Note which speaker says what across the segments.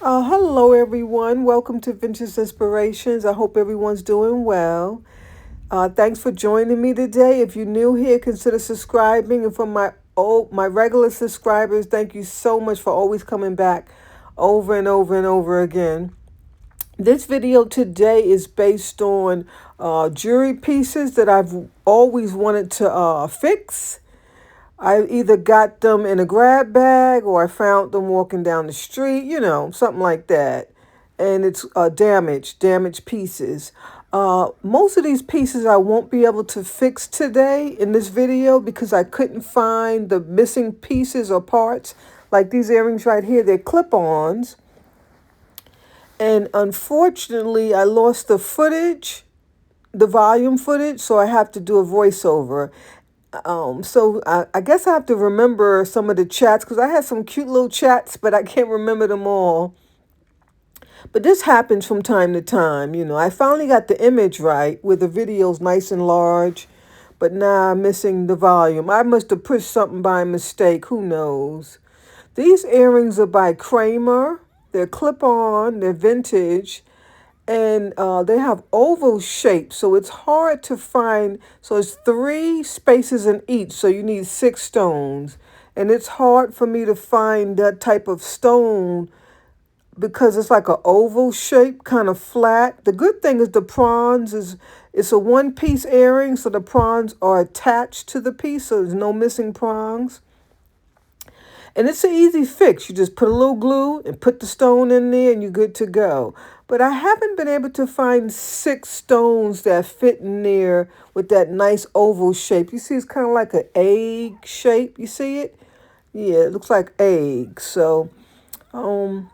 Speaker 1: Hello, everyone. Welcome to Vintage Inspirations. I hope everyone's doing well. Thanks for joining me today. If you're new here, consider subscribing. And for my regular subscribers, thank you so much for always coming back over and over and over again. This video today is based on jewelry pieces that I've always wanted to fix. I either got them in a grab bag or I found them walking down the street, something like that. And it's damaged pieces. Most of these pieces I won't be able to fix today in this video because I couldn't find the missing pieces or parts. Like these earrings right here, they're clip-ons. And unfortunately, I lost the footage, the volume footage, so I have to do a voiceover. So I guess I have to remember some of the chats because I had some cute little chats, but I can't remember them all. But this happens from time to time. I finally got the image right where the video's nice and large, but now I'm missing the volume. I must have pushed something by mistake. Who knows? These earrings are by Kramer. They're clip-on. They're vintage and they have oval shapes, so it's hard to find. So it's three spaces in each, so you need 6 stones, and it's hard for me to find that type of stone because it's like an oval shape, kind of flat. The good thing is the prongs is it's a one-piece earring, so the prongs are attached to the piece, so there's no missing prongs. And it's an easy fix. You just put a little glue and put the stone in there and you're good to go. But I haven't been able to find 6 stones that fit in there with that nice oval shape. You see, it's kind of like an egg shape. You see it? Yeah, it looks like egg. So, um,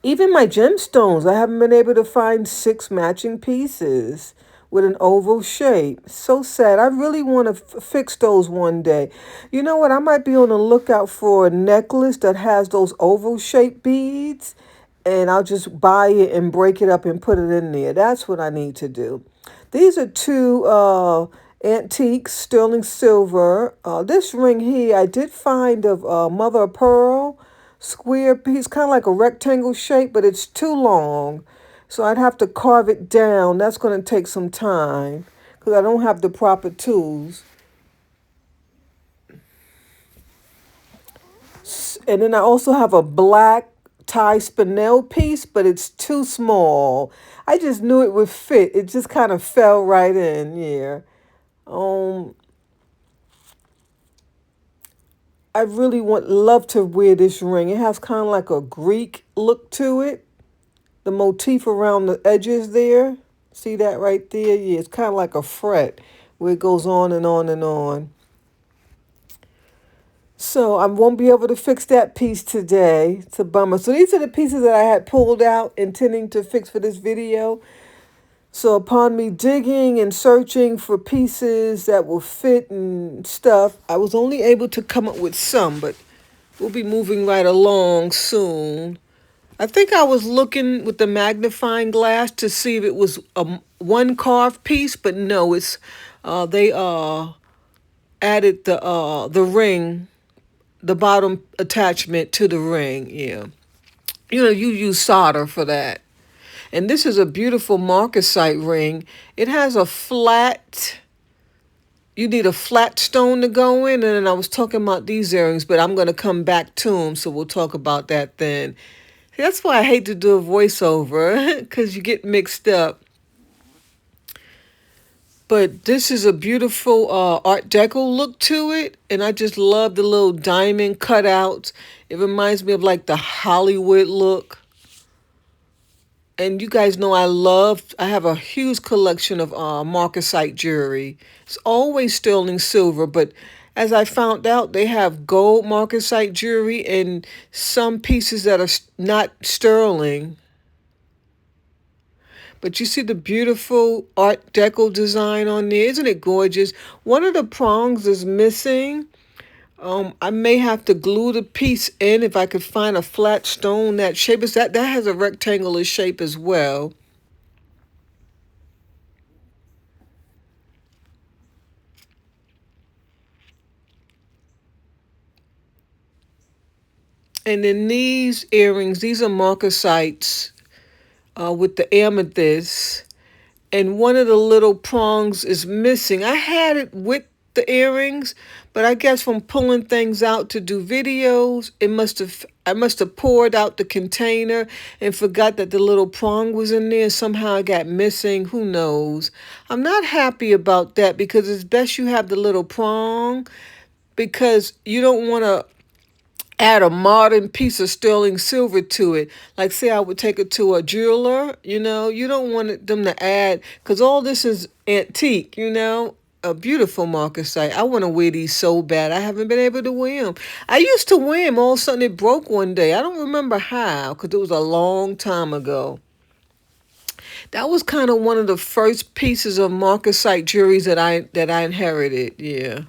Speaker 1: even my gemstones, I haven't been able to find 6 matching pieces with an oval shape. So sad. I really want to fix those one day. You know what? I might be on the lookout for a necklace that has those oval shaped beads, and I'll just buy it and break it up and put it in there. That's what I need to do. These are two antiques, sterling silver. This ring here I did find of mother of pearl square piece, kind of like a rectangle shape, but it's too long. So I'd have to carve it down. That's going to take some time because I don't have the proper tools. And then I also have a black tie spinel piece, but it's too small. I just knew it would fit. It just kind of fell right in. Yeah. Um, I really love to wear this ring. It has kind of like a Greek look to it. The motif around the edges there. See that right there? Yeah, it's kind of like a fret where it goes on and on and on. So I won't be able to fix that piece today. It's a bummer. So these are the pieces that I had pulled out intending to fix for this video. So upon me digging and searching for pieces that will fit and stuff, I was only able to come up with some, but we'll be moving right along soon. I think I was looking with the magnifying glass to see if it was a one carved piece, but no, it's they added the ring, the bottom attachment to the ring. Yeah, you use solder for that. And this is a beautiful marcasite ring. It has a flat. You need a flat stone to go in, and then I was talking about these earrings, but I'm going to come back to them, so we'll talk about that then. That's why I hate to do a voiceover, because you get mixed up. But this is a beautiful Art Deco look to it, and I just love the little diamond cutouts. It reminds me of like the Hollywood look. And you guys know I have a huge collection of marcasite jewelry. It's always sterling silver, but as I found out, they have gold marcasite jewelry and some pieces that are not sterling. But you see the beautiful Art Deco design on there. Isn't it gorgeous? One of the prongs is missing. I may have to glue the piece in if I could find a flat stone that shape. That has a rectangular shape as well. And then these earrings, these are marcasites with the amethyst. And one of the little prongs is missing. I had it with the earrings, but I guess from pulling things out to do videos, I must have poured out the container and forgot that the little prong was in there. Somehow it got missing. Who knows? I'm not happy about that because it's best you have the little prong because you don't want to add a modern piece of sterling silver to it. Like, say, I would take it to a jeweler, you don't want them to add, because all this is antique, a beautiful marcasite. I want to wear these so bad. I haven't been able to wear them. I used to wear them. All of a sudden, it broke one day. I don't remember how, because it was a long time ago. That was kind of one of the first pieces of marcasite jewelry that I inherited. Yeah.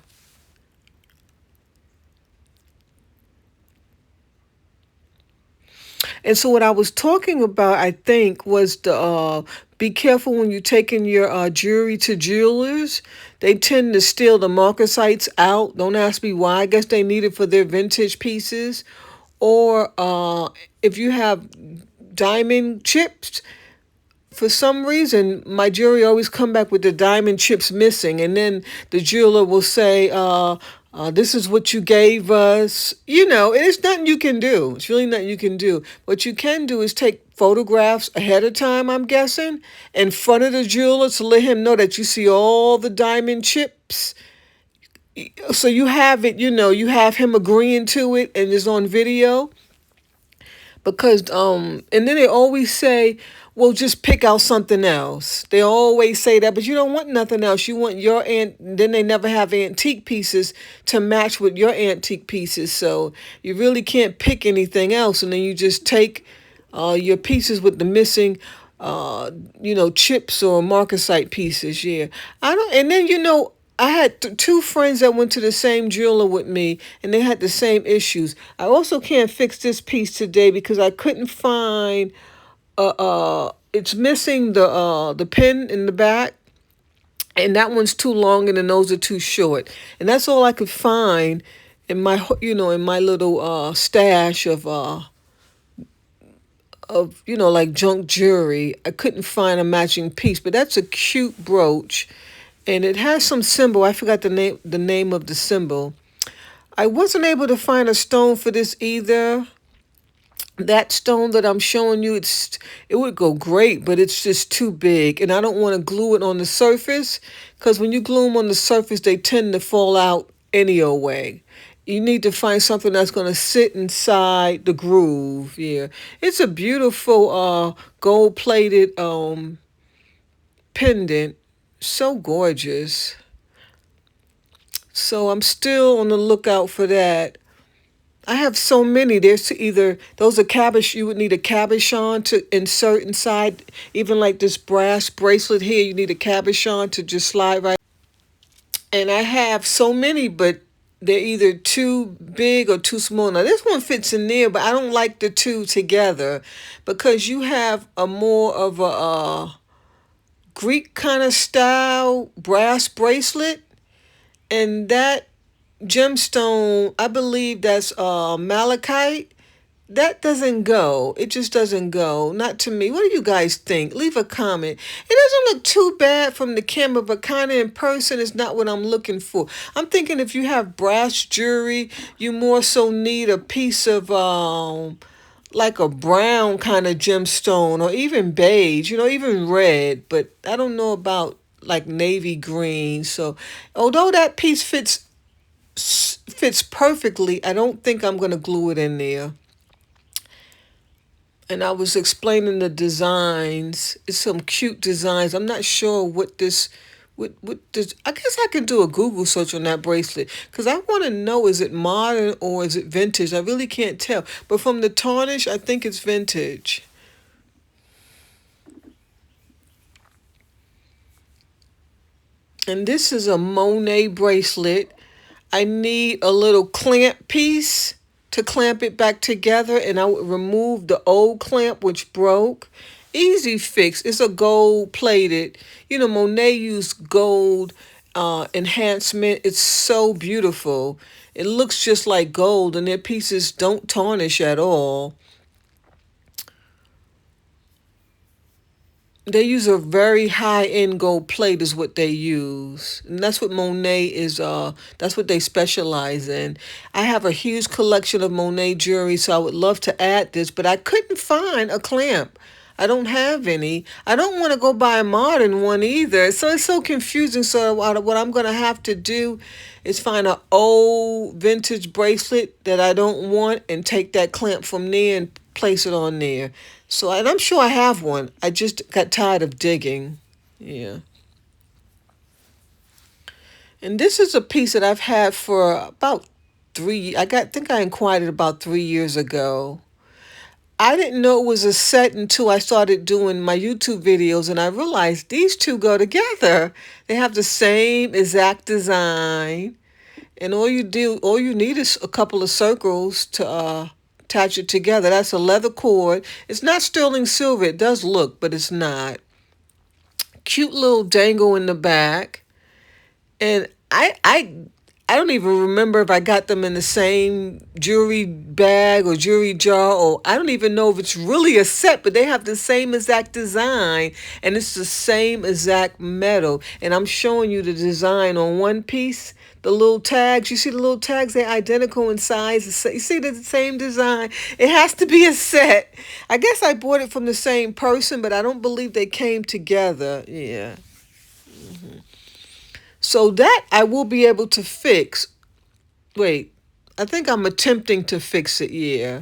Speaker 1: And so what I was talking about, I think, was the be careful when you're taking your jewelry to jewelers. They tend to steal the marcasites out. Don't ask me why. I guess they need it for their vintage pieces. Or if you have diamond chips, for some reason, my jewelry always come back with the diamond chips missing, and then the jeweler will say, "This is what you gave us." And it's nothing you can do. It's really nothing you can do. What you can do is take photographs ahead of time. I'm guessing in front of the jeweler to let him know that you see all the diamond chips. So you have it. You have him agreeing to it, and it's on video because and then they always say, well, just pick out something else. They always say that, but you don't want nothing else. You want your then they never have antique pieces to match with your antique pieces, so you really can't pick anything else. And then you just take your pieces with the missing chips or marcasite pieces. Yeah. I don't and then I had two friends that went to the same jeweler with me, and they had the same issues. I also can't fix this piece today because I couldn't find. It's missing the pin in the back, and that one's too long, and the nose are too short, and that's all I could find in my little stash of like junk jewelry. I couldn't find a matching piece, but that's a cute brooch. And it has some symbol. I forgot the name of the symbol. I wasn't able to find a stone for this either. That stone that I'm showing you, it would go great, but it's just too big, and I don't want to glue it on the surface because when you glue them on the surface, they tend to fall out any old way. You need to find something that's going to sit inside the groove. Yeah, it's a beautiful gold-plated pendant, so gorgeous. So I'm still on the lookout for that. I have so many. There's either those are cabochon. You would need a cabochon to insert inside. Even like this brass bracelet here, you need a cabochon to just slide right. And I have so many, but they're either too big or too small. Now this one fits in there, but I don't like the two together because you have a more of a Greek kind of style brass bracelet, and that gemstone, I believe that's malachite. That doesn't go. It just doesn't go. Not to me. What do you guys think? Leave a comment. It doesn't look too bad from the camera, but kind of in person is not what I'm looking for. I'm thinking if you have brass jewelry, you more so need a piece of like a brown kind of gemstone or even beige, even red, but I don't know about like navy green. So although that piece fits perfectly, I don't think I'm going to glue it in there. And I was explaining the designs. It's some cute designs. I'm not sure what this. I guess I can do a Google search on that bracelet because I want to know, is it modern or is it vintage? I really can't tell. But from the tarnish, I think it's vintage. And this is a Monet bracelet. I need a little clamp piece to clamp it back together, and I would remove the old clamp which broke. Easy fix. It's a gold plated. Monet used gold enhancement. It's so beautiful. It looks just like gold, and their pieces don't tarnish at all. They use a very high end gold plate is what they use, and that's what Monet is. That's what they specialize in. I have a huge collection of Monet jewelry, so I would love to add this, but I couldn't find a clamp. I don't have any. I don't want to go buy a modern one either, so it's so confusing. So what I'm gonna have to do is find an old vintage bracelet that I don't want and take that clamp from there and place it on there. So, and I'm sure I have one. I just got tired of digging. Yeah. And this is a piece that I've had for about think I inquired it about 3 years ago. I didn't know it was a set until I started doing my YouTube videos and I realized these two go together. They have the same exact design. And all you need is a couple of circles to attach it together. That's a leather cord. It's not sterling silver. It does look, but it's not. Cute little dangle in the back. And I don't even remember if I got them in the same jewelry bag or jewelry jar, or I don't even know if it's really a set, but they have the same exact design and it's the same exact metal. And I'm showing you the design on one piece. The little tags, you see the little tags, they're identical in size. You see the same design. It has to be a set. I guess I bought it from the same person, but I don't believe they came together. Yeah. So that I will be able to fix. Wait, I think I'm attempting to fix it. Yeah.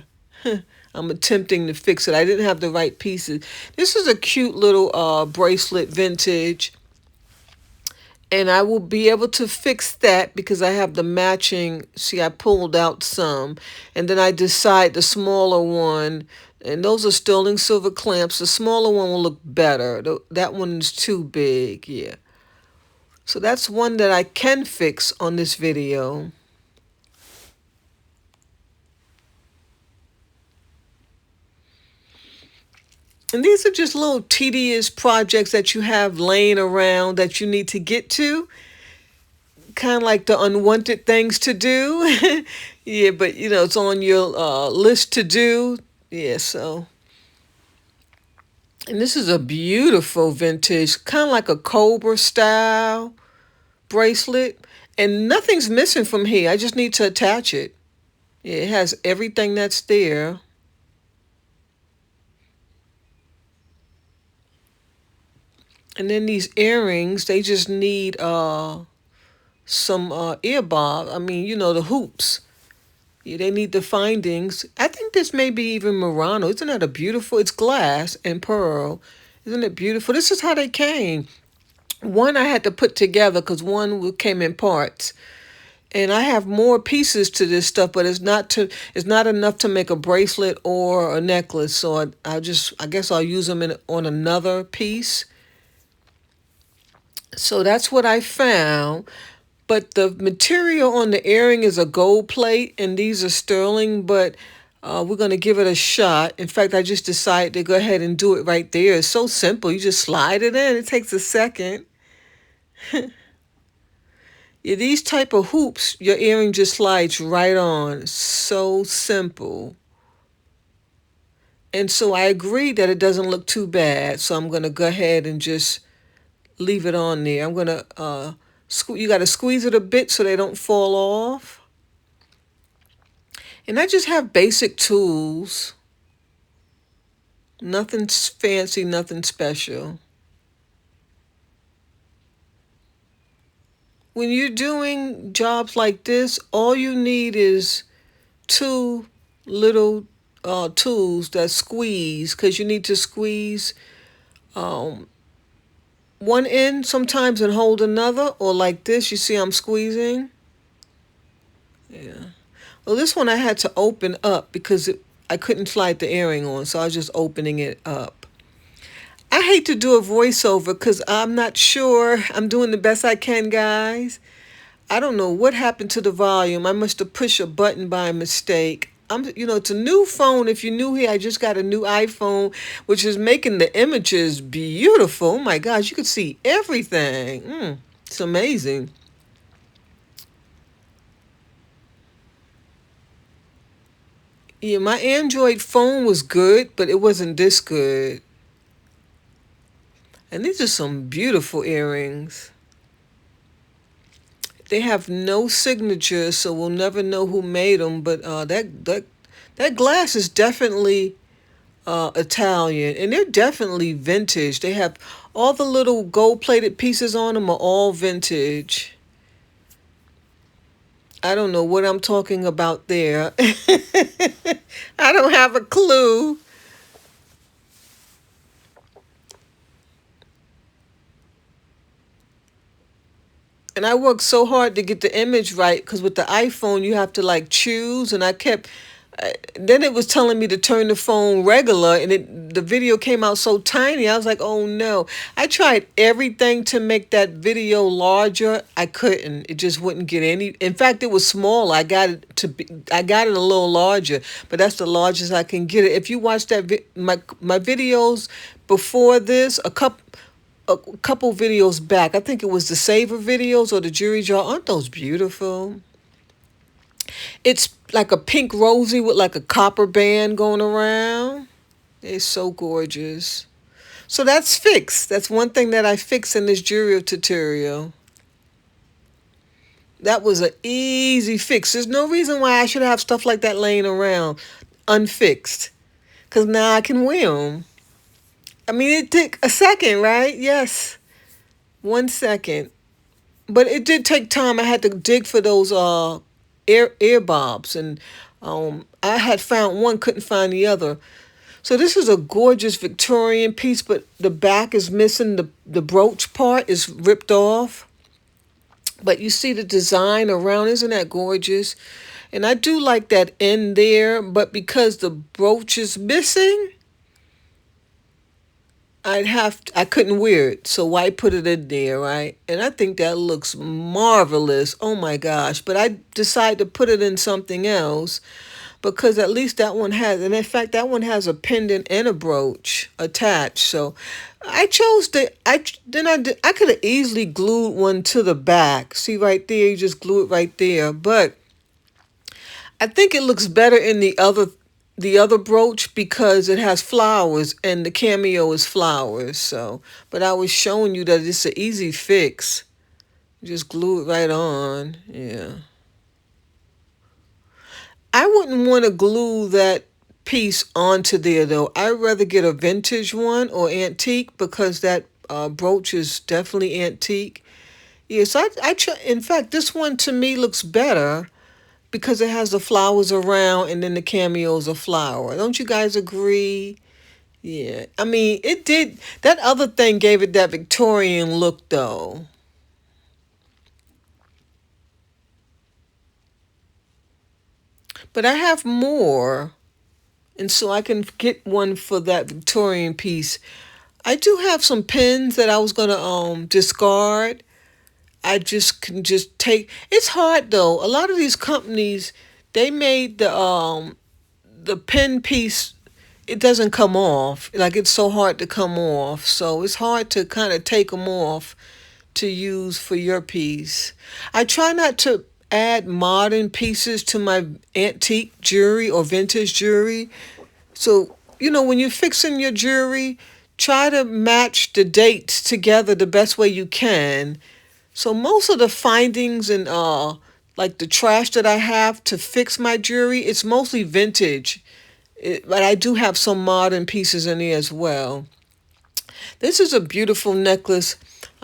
Speaker 1: I'm attempting to fix it. I didn't have the right pieces. This is a cute little bracelet, vintage. And I will be able to fix that because I have the matching. See, I pulled out some. And then I decide the smaller one. And those are sterling silver clamps. The smaller one will look better. That one is too big. Yeah. So that's one that I can fix on this video. And these are just little tedious projects that you have laying around that you need to get to. Kind of like the unwanted things to do. Yeah, but it's on your list to do. Yeah, so. And this is a beautiful vintage, kind of like a Cobra style bracelet. And nothing's missing from here. I just need to attach it. Yeah, it has everything that's there. And then these earrings, they just need some ear bob. I mean, the hoops. Yeah, they need the findings. I think this may be even Murano. Isn't that a beautiful? It's glass and pearl. Isn't it beautiful? This is how they came. One I had to put together because one came in parts. And I have more pieces to this stuff, but it's not enough to make a bracelet or a necklace. So I guess I'll use them on another piece. So that's what I found. But the material on the earring is a gold plate, and these are sterling, but we're going to give it a shot. In fact, I just decided to go ahead and do it right there. It's so simple. You just slide it in. It takes a second. Yeah, these type of hoops, your earring just slides right on. So simple. And so I agree that it doesn't look too bad. So I'm going to go ahead and just leave it on there. I'm going to, you got to squeeze it a bit so they don't fall off. And I just have basic tools. Nothing fancy, nothing special. When you're doing jobs like this, all you need is two little tools that squeeze, because you need to squeeze one end sometimes and hold another, or like this, you see I'm squeezing. Yeah. Well, this one I had to open up because I couldn't slide the earring on, so I was just opening it up. I hate to do a voiceover because I'm not sure. I'm doing the best I can, guys. I don't know what happened to the volume. I must have pushed a button by mistake. It's a new phone. If you're new here, I just got a new iPhone, which is making the images beautiful. Oh my gosh, you can see everything. It's amazing. Yeah, my Android phone was good, but it wasn't this good. And these are some beautiful earrings. They have no signature, so we'll never know who made them. But that glass is definitely Italian, and they're definitely vintage. They have all the little gold-plated pieces on them are all vintage. I don't know what I'm talking about there. I don't have a clue. And I worked so hard to get the image right because with the iPhone you have to like choose, and I kept. Then it was telling me to turn the phone regular, and the video came out so tiny. I was like, "Oh no!" I tried everything to make that video larger. I couldn't. It just wouldn't get any. In fact, it was small. I got it a little larger, but that's the largest I can get it. If you watch my videos before this, a couple videos back. I think it was the Savor videos or the Jury Jar. Aren't those beautiful? It's like a pink rosy with like a copper band going around. It's so gorgeous. So that's fixed. That's one thing that I fixed in this jewelry tutorial. That was an easy fix. There's no reason why I should have stuff like that laying around unfixed. Because now I can wear them. I mean, it took a second, right? Yes. 1 second. But it did take time. I had to dig for those ear bobs, and I had found one, couldn't find the other. So this is a gorgeous Victorian piece, but the back is missing. The brooch part is ripped off. But you see the design around, isn't that gorgeous? And I do like that in there, but because the brooch is missing, I couldn't wear it, so why put it in there, right? And I think that looks marvelous. Oh my gosh. But I decided to put it in something else because at least that one has, and in fact, that one has a pendant and a brooch attached. So I chose I could have easily glued one to the back. See right there, you just glue it right there. But I think it looks better in the other brooch because it has flowers and the cameo is flowers. So, but I was showing you that it's an easy fix. Just glue it right on. Yeah. I wouldn't want to glue that piece onto there though. I'd rather get a vintage one or antique because that brooch is definitely antique. Yes, in fact, this one to me looks better because it has the flowers around and then the cameo's a flower. Don't you guys agree? Yeah. I mean, it did. That other thing gave it that Victorian look, though. But I have more, and so I can get one for that Victorian piece. I do have some pins that I was gonna discard. I just can just take. It's hard though. A lot of these companies, they made the pen piece, it doesn't come off. Like it's so hard to come off. So it's hard to kind of take them off to use for your piece. I try not to add modern pieces to my antique jewelry or vintage jewelry. So, when you're fixing your jewelry, try to match the dates together the best way you can. So most of the findings and like the trash that I have to fix my jewelry, it's mostly vintage. But I do have some modern pieces in there as well. This is a beautiful necklace.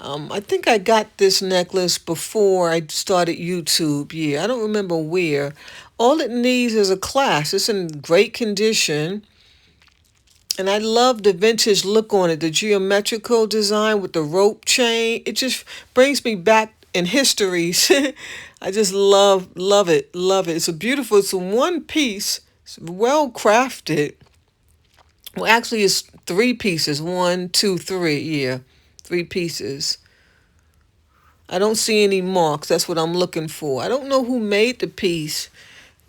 Speaker 1: I think I got this necklace before I started YouTube. Yeah, I don't remember where. All it needs is a clasp. It's in great condition. And I love the vintage look on it, the geometrical design with the rope chain. It just brings me back in histories. I just love it, love it. It's a one piece. It's well crafted. Well, actually, it's three pieces. One, two, three. Yeah, three pieces. I don't see any marks. That's what I'm looking for. I don't know who made the piece.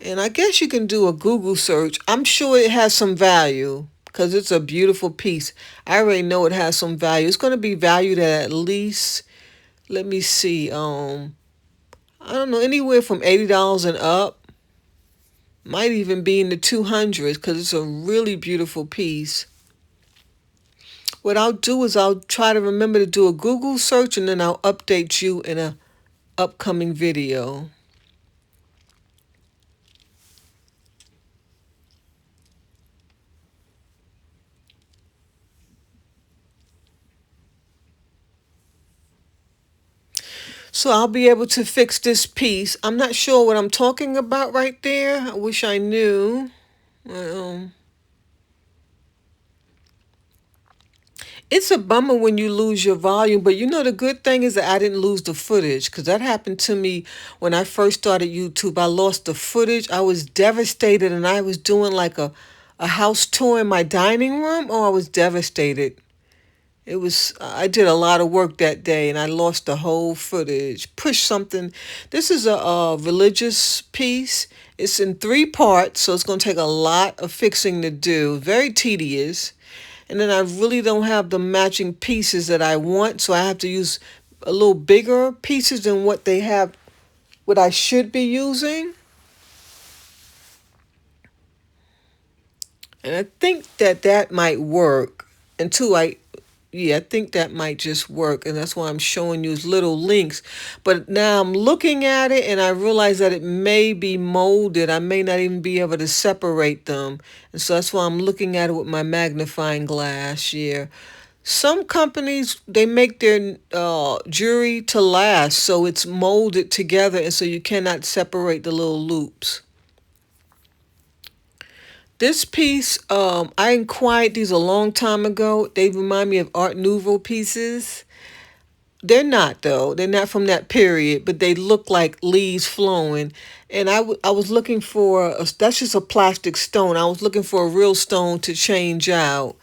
Speaker 1: And I guess you can do a Google search. I'm sure it has some value because it's a beautiful piece. I already know it has some value. It's going to be valued at least, let me see. I don't know, anywhere from $80 and up. Might even be in the 200s because it's a really beautiful piece. What I'll do is I'll try to remember to do a Google search, and then I'll update you in a upcoming video. So I'll be able to fix this piece. I'm not sure what I'm talking about right there. I wish I knew. Um, it's a bummer when you lose your volume, but you know the good thing is that I didn't lose the footage, because that happened to me when I first started YouTube. I lost the footage. I was devastated, and I was doing like a house tour in my dining room. Oh, I was devastated. It was, I did a lot of work that day and I lost the whole footage. Push something. This is a religious piece. It's in 3 parts, so it's going to take a lot of fixing to do. Very tedious. And then I really don't have the matching pieces that I want, so I have to use a little bigger pieces than what they have, what I should be using. And I think that that might work. Until yeah, I think that might just work. And that's why I'm showing you little links. But now I'm looking at it and I realize that it may be molded. I may not even be able to separate them. And so that's why I'm looking at it with my magnifying glass here. Some companies, they make their jewelry to last. So it's molded together. And so you cannot separate the little loops. This piece, I inquired these a long time ago. They remind me of Art Nouveau pieces. They're not, though. They're not from that period, but they look like leaves flowing. And I was looking for, that's just a plastic stone. I was looking for a real stone to change out.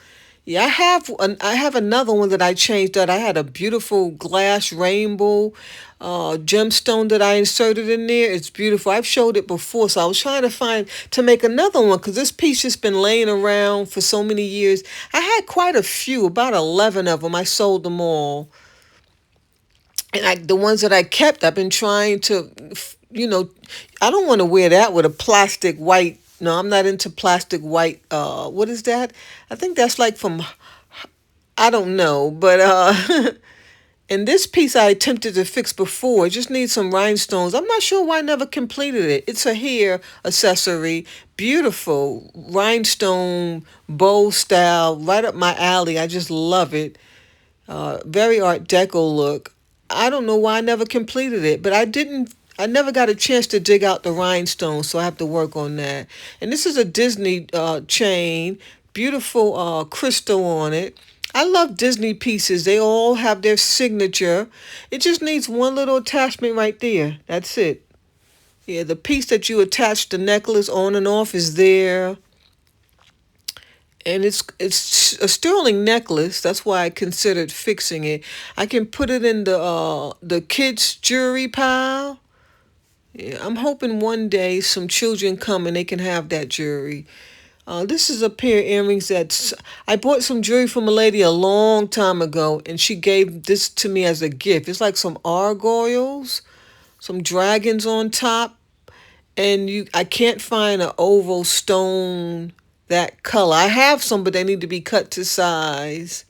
Speaker 1: Yeah, I have another one that I changed out. I had a beautiful glass rainbow gemstone that I inserted in there. It's beautiful. I've showed it before, so I was trying to find to make another one because this piece has been laying around for so many years. I had quite a few, about 11 of them. I sold them all. And the ones that I kept, I've been trying to, you know, I don't want to wear that with a plastic white. No, I'm not into plastic white. What is that? I think that's like from, I don't know, but and this piece I attempted to fix before. It just needs some rhinestones. I'm not sure why I never completed it. It's a hair accessory, beautiful rhinestone bow style, right up my alley. I just love it. Very Art Deco look. I don't know why I never completed it, but I never got a chance to dig out the rhinestones, so I have to work on that. And this is a Disney chain, beautiful crystal on it. I love Disney pieces. They all have their signature. It just needs one little attachment right there. That's it. Yeah, the piece that you attach the necklace on and off is there. And it's a sterling necklace. That's why I considered fixing it. I can put it in the kids' jewelry pile. Yeah, I'm hoping one day some children come and they can have that jewelry. This is a pair of earrings that's I bought some jewelry from a lady a long time ago, and she gave this to me as a gift. It's like some gargoyles, some dragons on top, and I can't find an oval stone that color. I have some, but they need to be cut to size.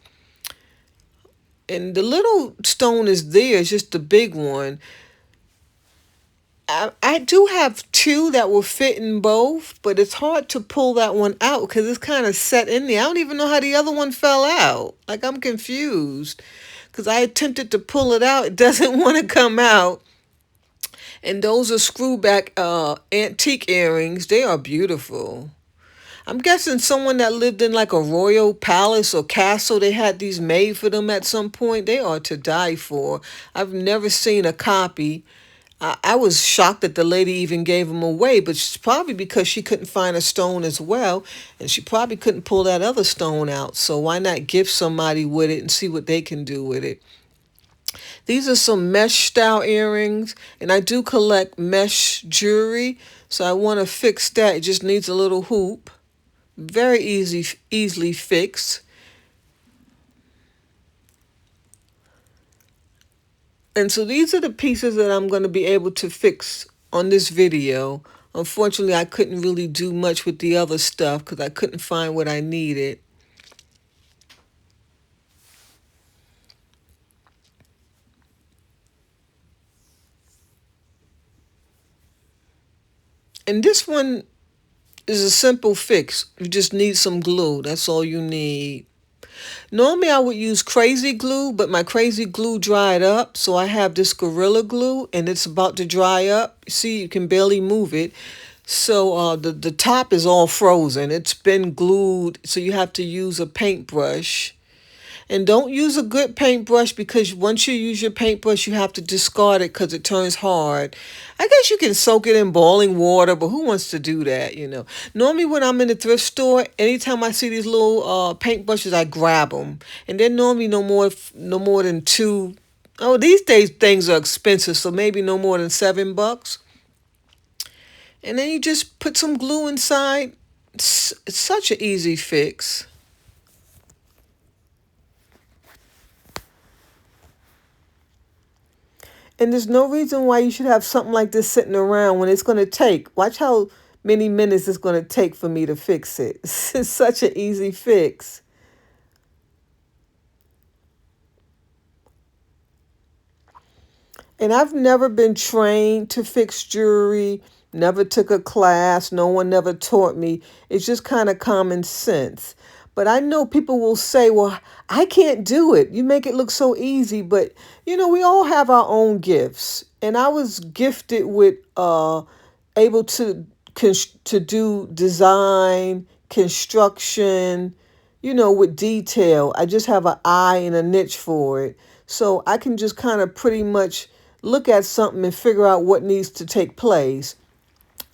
Speaker 1: And the little stone is there, it's just the big one. I do have two that will fit in both, but it's hard to pull that one out because it's kind of set in there. I don't even know how the other one fell out. Like, I'm confused because I attempted to pull it out. It doesn't want to come out. And those are screw back antique earrings. They are beautiful. I'm guessing someone that lived in like a royal palace or castle, they had these made for them at some point. They are to die for. I've never seen a copy. I was shocked that the lady even gave them away, but it's probably because she couldn't find a stone as well, and she probably couldn't pull that other stone out. So why not gift somebody with it and see what they can do with it? These are some mesh style earrings, and I do collect mesh jewelry, so I want to fix that. It just needs a little hoop. Very easily fixed. And so these are the pieces that I'm going to be able to fix on this video. Unfortunately, I couldn't really do much with the other stuff because I couldn't find what I needed. And this one is a simple fix. You just need some glue. That's all you need. Normally I would use crazy glue, but my crazy glue dried up. So I have this Gorilla Glue and it's about to dry up. See, you can barely move it. So the top is all frozen. It's been glued. So you have to use a paintbrush. And don't use a good paintbrush because once you use your paintbrush, you have to discard it because it turns hard. I guess you can soak it in boiling water, but who wants to do that? Normally when I'm in the thrift store, anytime I see these little paintbrushes, I grab them. And they're normally no more than two. Oh, these days things are expensive, so maybe no more than $7. And then you just put some glue inside. It's such an easy fix. And there's no reason why you should have something like this sitting around when it's going to take. Watch how many minutes it's going to take for me to fix it. It's such an easy fix. And I've never been trained to fix jewelry, never took a class, no one never taught me. It's just kind of common sense. But I know people will say, well, I can't do it. You make it look so easy. But, we all have our own gifts. And I was gifted with able to do design, construction, with detail. I just have an eye and a niche for it. So I can just kind of pretty much look at something and figure out what needs to take place.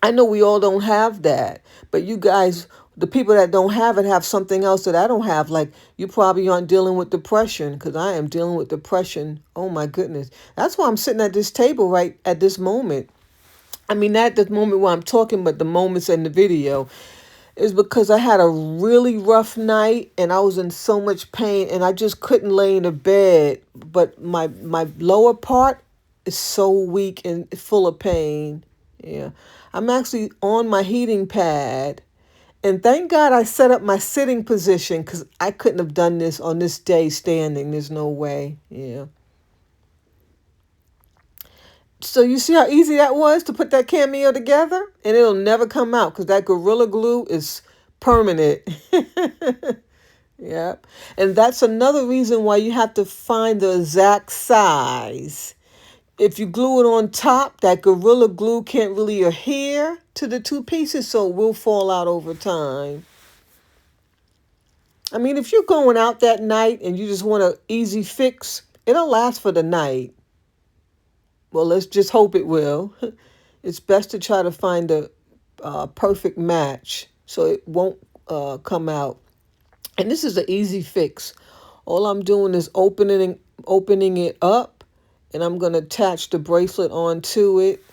Speaker 1: I know we all don't have that, but you guys, the people that don't have it, have something else that I don't have. Like you probably aren't dealing with depression because I am dealing with depression. Oh my goodness. That's why I'm sitting at this table right at this moment. I mean, not the moment where I'm talking, but the moments in the video is because I had a really rough night and I was in so much pain and I just couldn't lay in the bed. But my lower part is so weak and full of pain. Yeah. I'm actually on my heating pad. And thank God I set up my sitting position because I couldn't have done this on this day standing. There's no way. Yeah. So you see how easy that was to put that cameo together? And it'll never come out because that Gorilla Glue is permanent. Yep. And that's another reason why you have to find the exact size. If you glue it on top, that Gorilla Glue can't really adhere to the two pieces, so it will fall out over time. I mean, if you're going out that night and you just want an easy fix, it'll last for the night. Well, let's just hope it will. It's best to try to find a perfect match so it won't come out. And this is an easy fix. All I'm doing is opening it up, and I'm going to attach the bracelet onto it.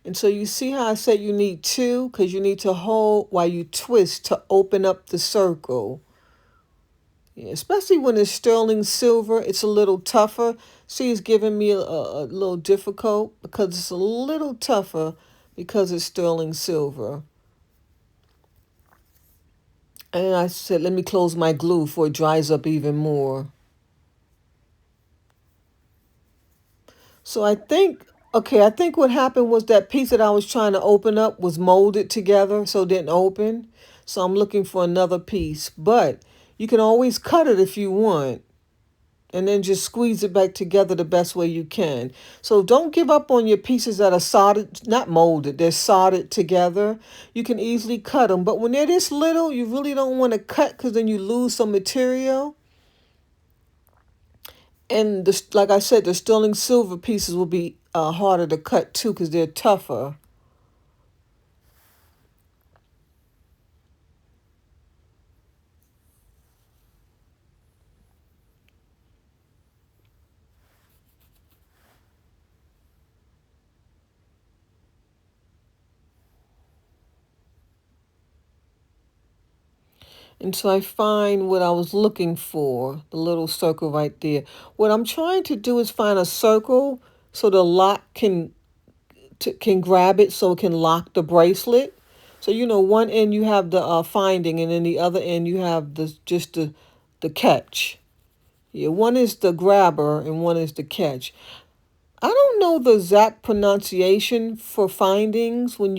Speaker 1: And so you see how I said you need two because you need to hold while you twist to open up the circle. Yeah, especially when it's sterling silver, it's a little tougher. See, it's giving me a little difficult because it's a little tougher because it's sterling silver. And I said, let me close my glue before it dries up even more. So I think what happened was that piece that I was trying to open up was molded together, so it didn't open. So I'm looking for another piece. But you can always cut it if you want. And then just squeeze it back together the best way you can. So don't give up on your pieces that are soldered, not molded, they're soldered together. You can easily cut them. But when they're this little, you really don't want to cut because then you lose some material. And like I said, the sterling silver pieces will be harder to cut too because they're tougher. until I find what I was looking for, the little circle right there. What I'm trying to do is find a circle so the lock can grab it so it can lock the bracelet. So one end you have the finding, and then the other end you have the catch. Yeah, one is the grabber and one is the catch. I don't know the exact pronunciation for findings when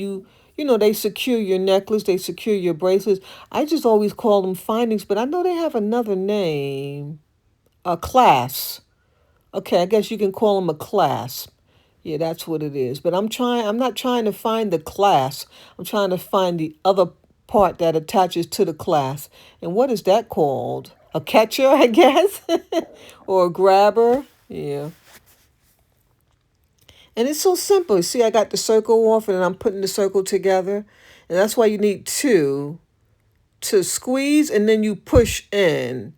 Speaker 1: they secure your necklace, they secure your bracelets. I just always call them findings, but I know they have another name. A class. Okay, I guess you can call them a clasp. Yeah, that's what it is. But I'm not trying to find the clasp. I'm trying to find the other part that attaches to the clasp. And what is that called? A catcher, I guess? Or a grabber? Yeah. And it's so simple. See, I got the circle off and I'm putting the circle together. And that's why you need two to squeeze and then you push in.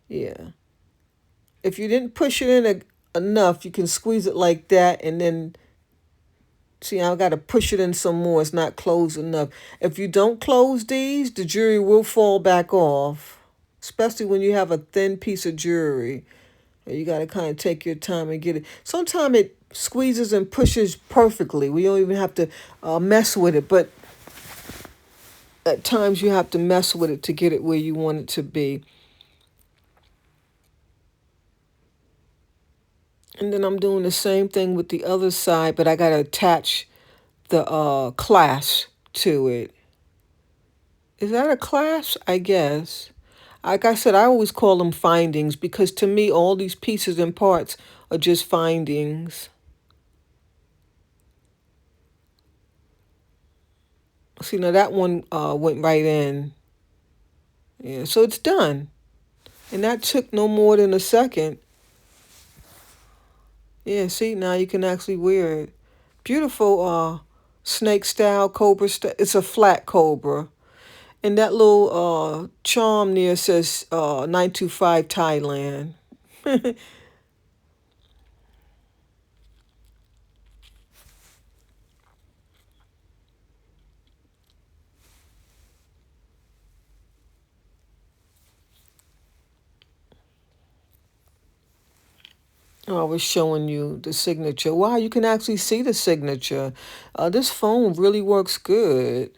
Speaker 1: Yeah. If you didn't push it in enough, you can squeeze it like that and then see, I got to push it in some more. It's not closed enough. If you don't close these, the jewelry will fall back off, especially when you have a thin piece of jewelry. You got to kind of take your time and get it. Sometimes it squeezes and pushes perfectly. We don't even have to mess with it. But at times you have to mess with it to get it where you want it to be. And then I'm doing the same thing with the other side, but I got to attach the clasp to it. Is that a clasp? I guess. Like I said, I always call them findings because to me, all these pieces and parts are just findings. See, now that one went right in. Yeah, so it's done. And that took no more than a second. Yeah, see, now you can actually wear it. Beautiful snake style, cobra style. It's a flat cobra. And that little charm there says 925 Thailand. Oh, I was showing you the signature. Wow, you can actually see the signature. This phone really works good.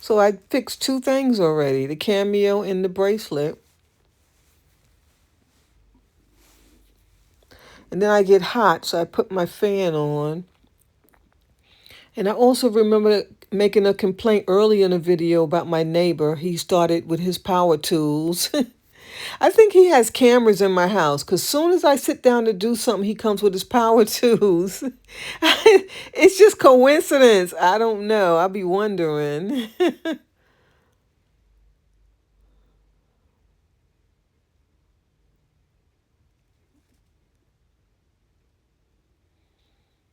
Speaker 1: So I fixed two things already, the cameo and the bracelet. And then I get hot, so I put my fan on. And I also remember making a complaint early in the video about my neighbor. He started with his power tools. I think he has cameras in my house because soon as I sit down to do something, he comes with his power tools. It's just coincidence. I don't know. I'll be wondering.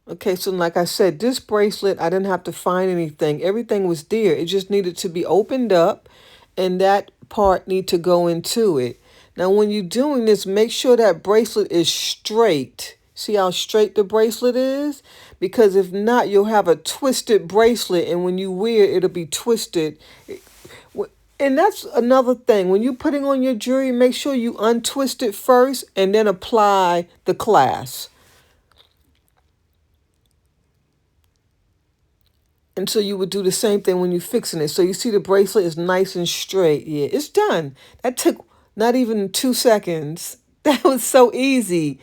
Speaker 1: Okay, so like I said, this bracelet, I didn't have to find anything. Everything was there. It just needed to be opened up and that part need to go into it. Now, when you're doing this, make sure that bracelet is straight. See how straight the bracelet is? Because if not, you'll have a twisted bracelet and when you wear it, it'll be twisted. And that's another thing. When you're putting on your jewelry, make sure you untwist it first and then apply the clasp. And so you would do the same thing when you're fixing it. So you see the bracelet is nice and straight. Yeah, it's done. That took not even 2 seconds. That was so easy.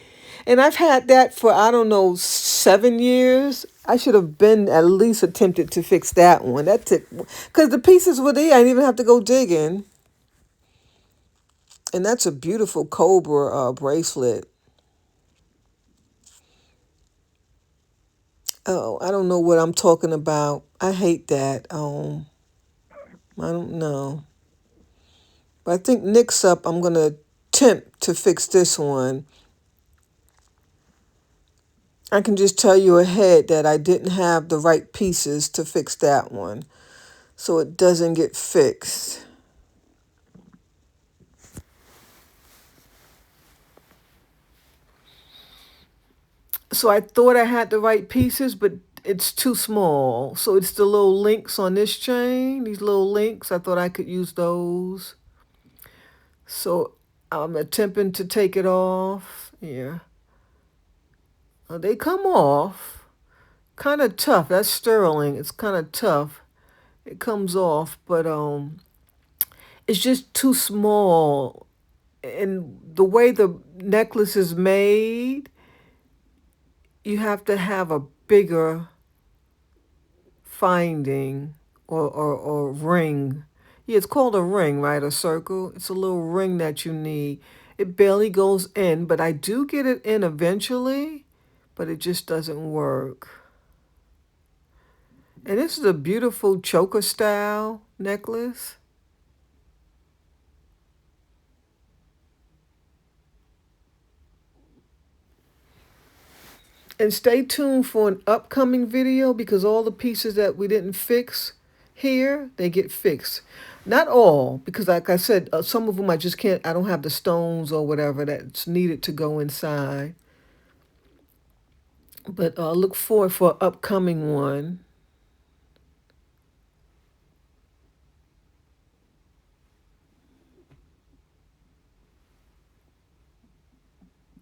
Speaker 1: And I've had that for, I don't know, 7 years. I should have been at least attempted to fix that one. That took, because the pieces were there. I didn't even have to go digging. And that's a beautiful cobra bracelet. Oh, I don't know what I'm talking about. I hate that. I don't know. But I think next up, I'm going to attempt to fix this one. I can just tell you ahead that I didn't have the right pieces to fix that one. So it doesn't get fixed. So I thought I had the right pieces, but it's too small. So it's the little links on this chain, these little links. I thought I could use those. So I'm attempting to take it off. Yeah. They come off. Kind of tough. That's sterling. It's kind of tough. It comes off, but it's just too small. And the way the necklace is made, you have to have a bigger finding or ring. Yeah, it's called a ring, right? A circle. It's a little ring that you need. It barely goes in, but I do get it in eventually, but it just doesn't work. And this is a beautiful choker style necklace. And stay tuned for an upcoming video because all the pieces that we didn't fix here, they get fixed. Not all, because like I said, some of them I just can't, I don't have the stones or whatever that's needed to go inside. But look forward for an upcoming one.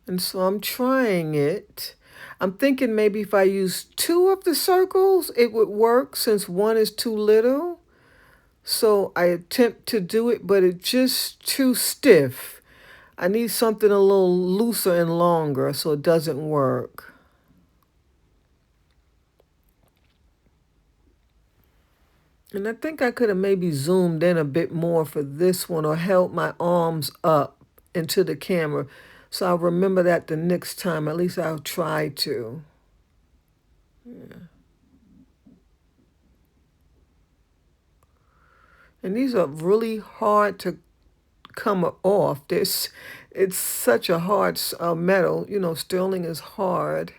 Speaker 1: And so I'm trying it. I'm thinking maybe if I use two of the circles, it would work since one is too little. So I attempt to do it, but it's just too stiff. I need something a little looser and longer so it doesn't work. And I think I could have maybe zoomed in a bit more for this one or held my arms up into the camera. So I'll remember that the next time. At least I'll try to. Yeah. And these are really hard to come off. It's such a hard metal. You know, sterling is hard.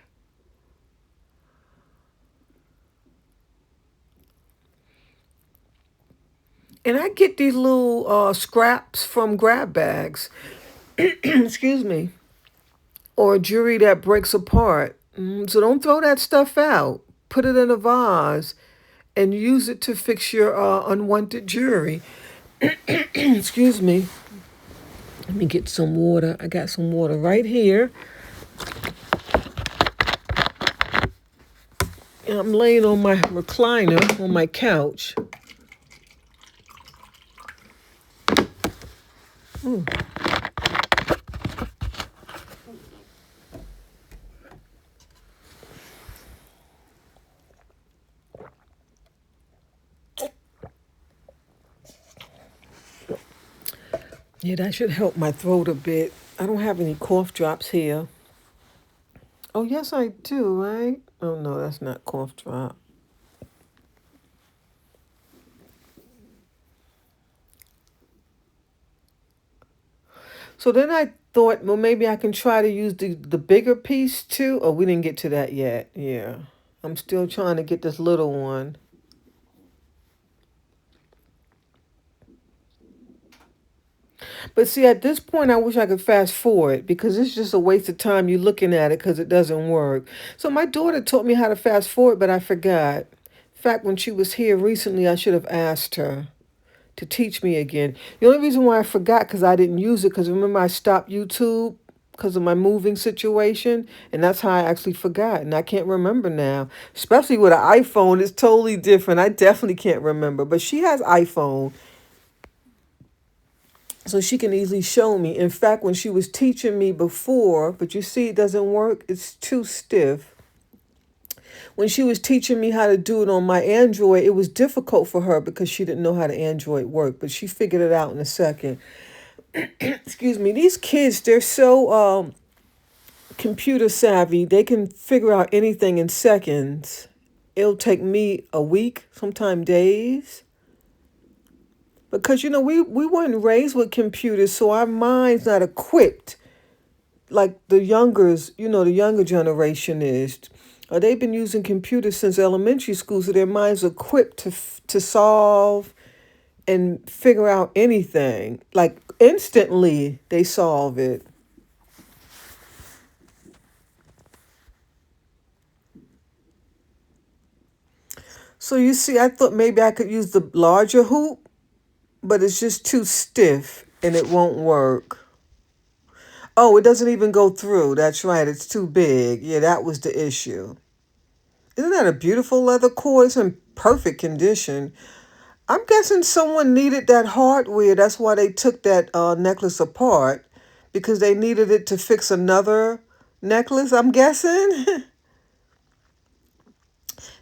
Speaker 1: And I get these little scraps from grab bags. Excuse me. Or jewelry that breaks apart. So don't throw that stuff out. Put it in a vase and use it to fix your unwanted jewelry. Excuse me. Let me get some water. I got some water right here. And I'm laying on my recliner on my couch. Ooh. Yeah, that should help my throat a bit. I don't have any cough drops here. Oh, yes, I do, right? Oh, no, that's not cough drop. So then I thought, well, maybe I can try to use the bigger piece too. Oh, we didn't get to that yet. Yeah. I'm still trying to get this little one. But see, at this point, I wish I could fast forward because it's just a waste of time you looking at it because it doesn't work. So my daughter taught me how to fast forward, but I forgot. In fact, when she was here recently, I should have asked her to teach me again. The only reason why I forgot because I didn't use it because remember I stopped YouTube because of my moving situation, and that's how I actually forgot, and I can't remember now. Especially with an iPhone, it's totally different. I definitely can't remember, but she has iPhone, so she can easily show me. In fact, when she was teaching me before, but you see it doesn't work, it's too stiff. When she was teaching me how to do it on my Android, it was difficult for her because she didn't know how the Android worked, but she figured it out in a second. Excuse me. These kids, they're so computer savvy. They can figure out anything in seconds. It'll take me a week, sometimes days. Because, you know, we weren't raised with computers, so our mind's not equipped like the youngers, you know, the younger generation is. They've been using computers since elementary school, so their minds are equipped to solve and figure out anything. Like instantly, they solve it. So you see, I thought maybe I could use the larger hoop, but it's just too stiff and it won't work. Oh, it doesn't even go through. That's right. It's too big. Yeah, that was the issue. Isn't that a beautiful leather cord? It's in perfect condition. I'm guessing someone needed that hardware. That's why they took that necklace apart because they needed it to fix another necklace, I'm guessing.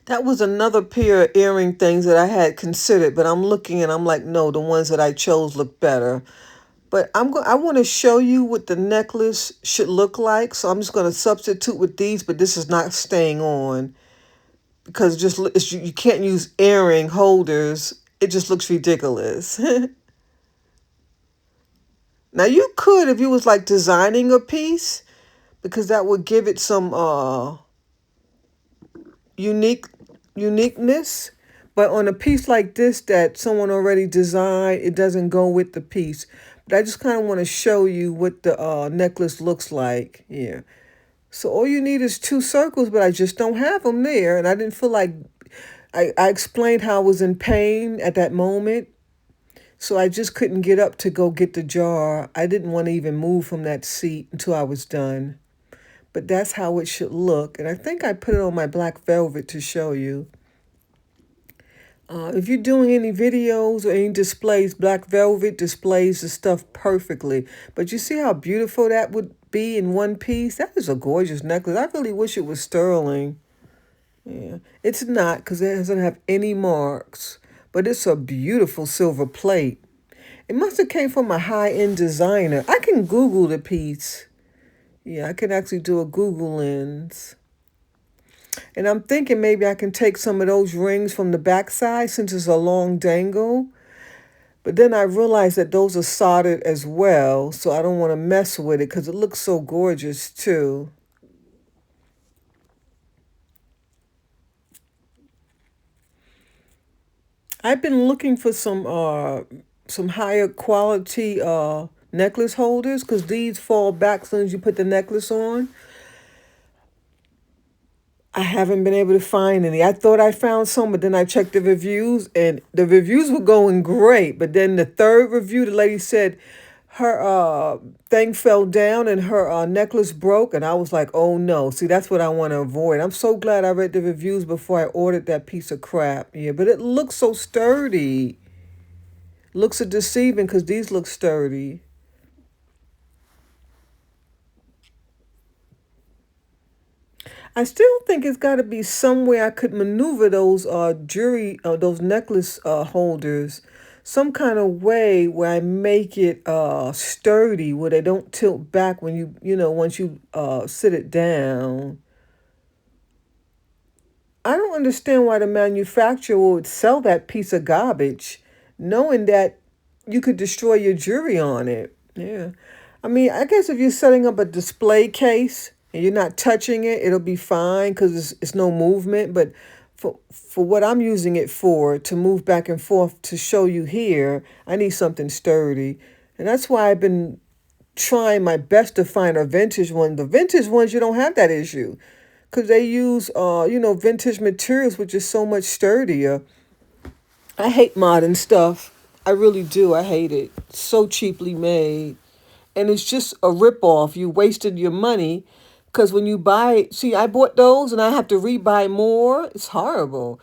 Speaker 1: That was another pair of earring things that I had considered, but I'm looking and I'm like, no, the ones that I chose look better. But I want to show you what the necklace should look like. So I'm just going to substitute with these, but this is not staying on because you can't use earring holders. It just looks ridiculous. Now you could if you was like designing a piece because that would give it some unique uniqueness. But on a piece like this that someone already designed, it doesn't go with the piece. But I just kind of want to show you what the necklace looks like. Yeah. So all you need is two circles, but I just don't have them there. And I didn't feel like I explained how I was in pain at that moment. So I just couldn't get up to go get the jar. I didn't want to even move from that seat until I was done. But that's how it should look. And I think I put it on my black velvet to show you. If you're doing any videos or any displays, black velvet displays the stuff perfectly. But you see how beautiful that would be in one piece? That is a gorgeous necklace. I really wish it was sterling. Yeah, it's not because it doesn't have any marks. But it's a beautiful silver plate. It must have came from a high-end designer. I can Google the piece. Yeah, I can actually do a Google lens. And I'm thinking maybe I can take some of those rings from the backside since it's a long dangle. But then I realized that those are soldered as well, so I don't want to mess with it because it looks so gorgeous too. I've been looking for some higher quality necklace holders because these fall back as soon as you put the necklace on. I haven't been able to find any. I thought I found some, but then I checked the reviews and the reviews were going great. But then the third review, the lady said her thing fell down and her necklace broke. And I was like, oh no. See, that's what I want to avoid. I'm so glad I read the reviews before I ordered that piece of crap. Yeah, but it looks so sturdy. Looks are deceiving because these look sturdy. I still think it's got to be some way I could maneuver those those necklace holders, some kind of way where I make it sturdy, where they don't tilt back when once you sit it down. I don't understand why the manufacturer would sell that piece of garbage, knowing that you could destroy your jewelry on it. Yeah. I mean, I guess if you're setting up a display case and you're not touching it, it'll be fine because it's no movement. But for what I'm using it for, to move back and forth to show you here, I need something sturdy. And that's why I've been trying my best to find a vintage one. The vintage ones, you don't have that issue because they use, vintage materials, which is so much sturdier. I hate modern stuff. I really do. I hate it. So cheaply made. And it's just a ripoff. You wasted your money because when you buy, see, I bought those and I have to rebuy more. It's horrible.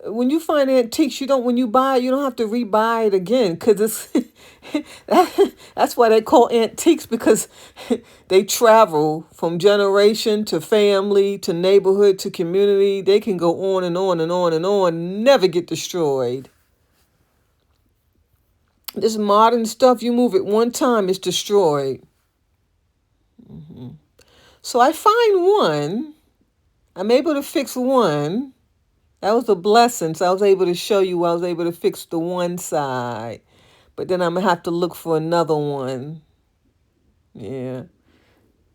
Speaker 1: When you find antiques, when you buy it, you don't have to rebuy it again because it's that's why they call antiques because they travel from generation to family to neighborhood to community. They can go on and on and on and on, never get destroyed. This modern stuff, you move it one time, it's destroyed. So I find one. I'm able to fix one. That was a blessing. So I was able to show you I was able to fix the one side. But then I'm going to have to look for another one. Yeah.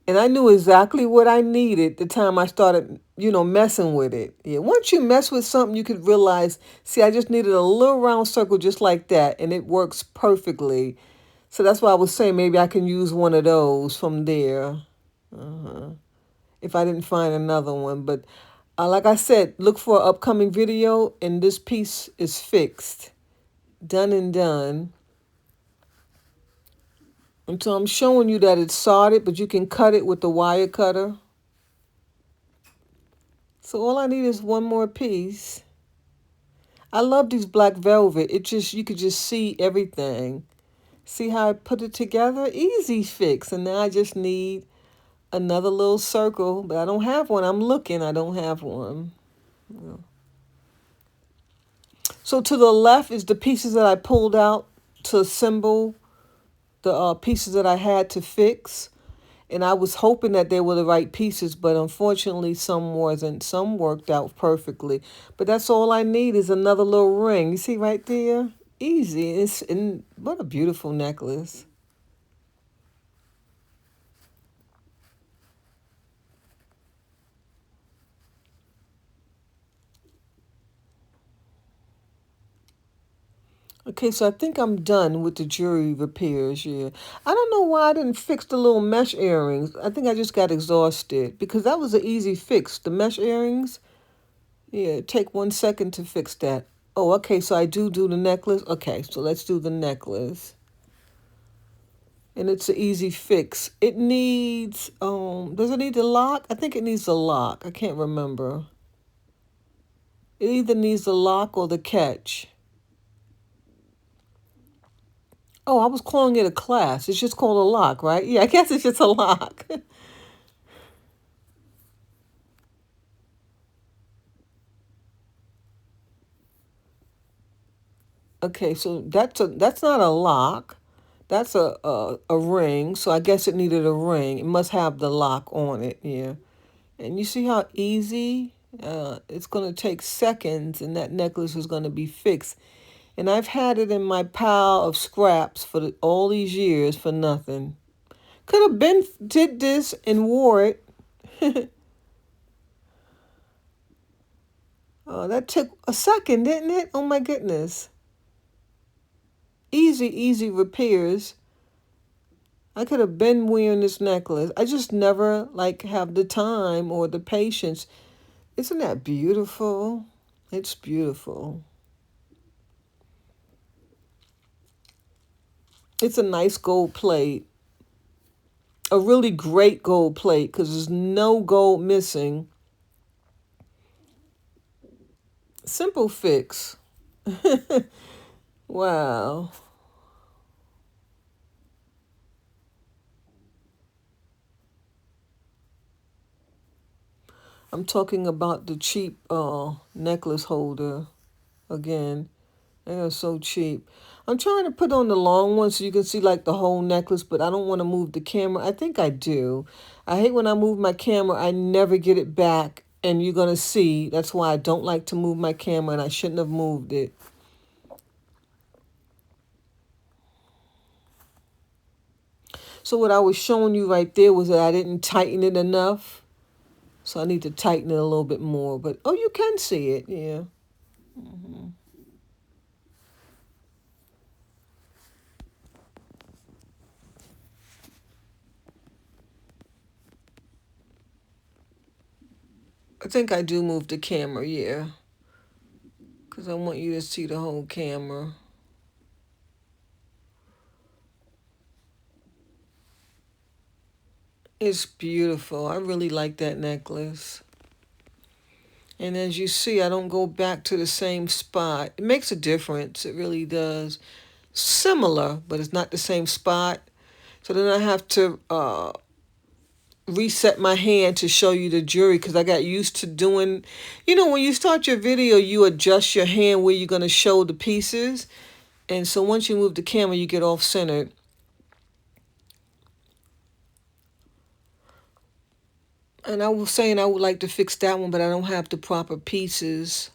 Speaker 1: And I knew exactly what I needed the time I started, messing with it. Yeah. Once you mess with something, you could realize, see, I just needed a little round circle just like that. And it works perfectly. So that's why I was saying maybe I can use one of those from there. If I didn't find another one. But Like I said, look for an upcoming video, and this piece is fixed, done and done. And so I'm showing you that it's soldered, but you can cut it with the wire cutter. So all I need is one more piece. I love these black velvet. It just, you could just see everything. See how I put it together? Easy fix. And now I just need another little circle, but I don't have one. I'm looking, I don't have one. So to the left is the pieces that I pulled out to assemble the pieces that I had to fix. And I was hoping that they were the right pieces, but unfortunately some wasn't. Some worked out perfectly. But that's all I need is another little ring. You see right there? Easy. And what a beautiful necklace. Okay, so I think I'm done with the jewelry repairs, yeah. I don't know why I didn't fix the little mesh earrings. I think I just got exhausted because that was an easy fix. The mesh earrings, yeah, take 1 second to fix that. Oh, okay, so I do the necklace. Okay, so let's do the necklace. And it's an easy fix. It needs, does it need the lock? I think it needs the lock. I can't remember. It either needs the lock or the catch. Oh, I was calling it a class. It's just called a lock, right? Yeah, I guess it's just a lock. Okay, so that's not a lock. That's a ring. So I guess it needed a ring. It must have the lock on it. Yeah. And you see how easy? It's gonna take seconds, and that necklace is gonna be fixed. And I've had it in my pile of scraps for all these years for nothing. Could have been did this and wore it. That took a second, didn't it? Oh my goodness. Easy repairs. I could have been wearing this necklace. I just never like have the time or the patience. Isn't that beautiful? It's beautiful. It's a nice gold plate. A really great gold plate because there's no gold missing. Simple fix. Wow. I'm talking about the cheap necklace holder again. They are so cheap. I'm trying to put on the long one so you can see like the whole necklace, but I don't want to move the camera. I think I do. I hate when I move my camera, I never get it back. And you're going to see. That's why I don't like to move my camera, and I shouldn't have moved it. So what I was showing you right there was that I didn't tighten it enough. So I need to tighten it a little bit more. But, oh, you can see it. Yeah. I think I do move the camera, yeah. Because I want you to see the whole camera. It's beautiful. I really like that necklace. And as you see, I don't go back to the same spot. It makes a difference. It really does. Similar, but it's not the same spot. So then I have to reset my hand to show you the jewelry because I got used to doing, when you start your video, you adjust your hand where you're going to show the pieces. And so once you move the camera, you get off centered. And I was saying I would like to fix that one, but I don't have the proper pieces.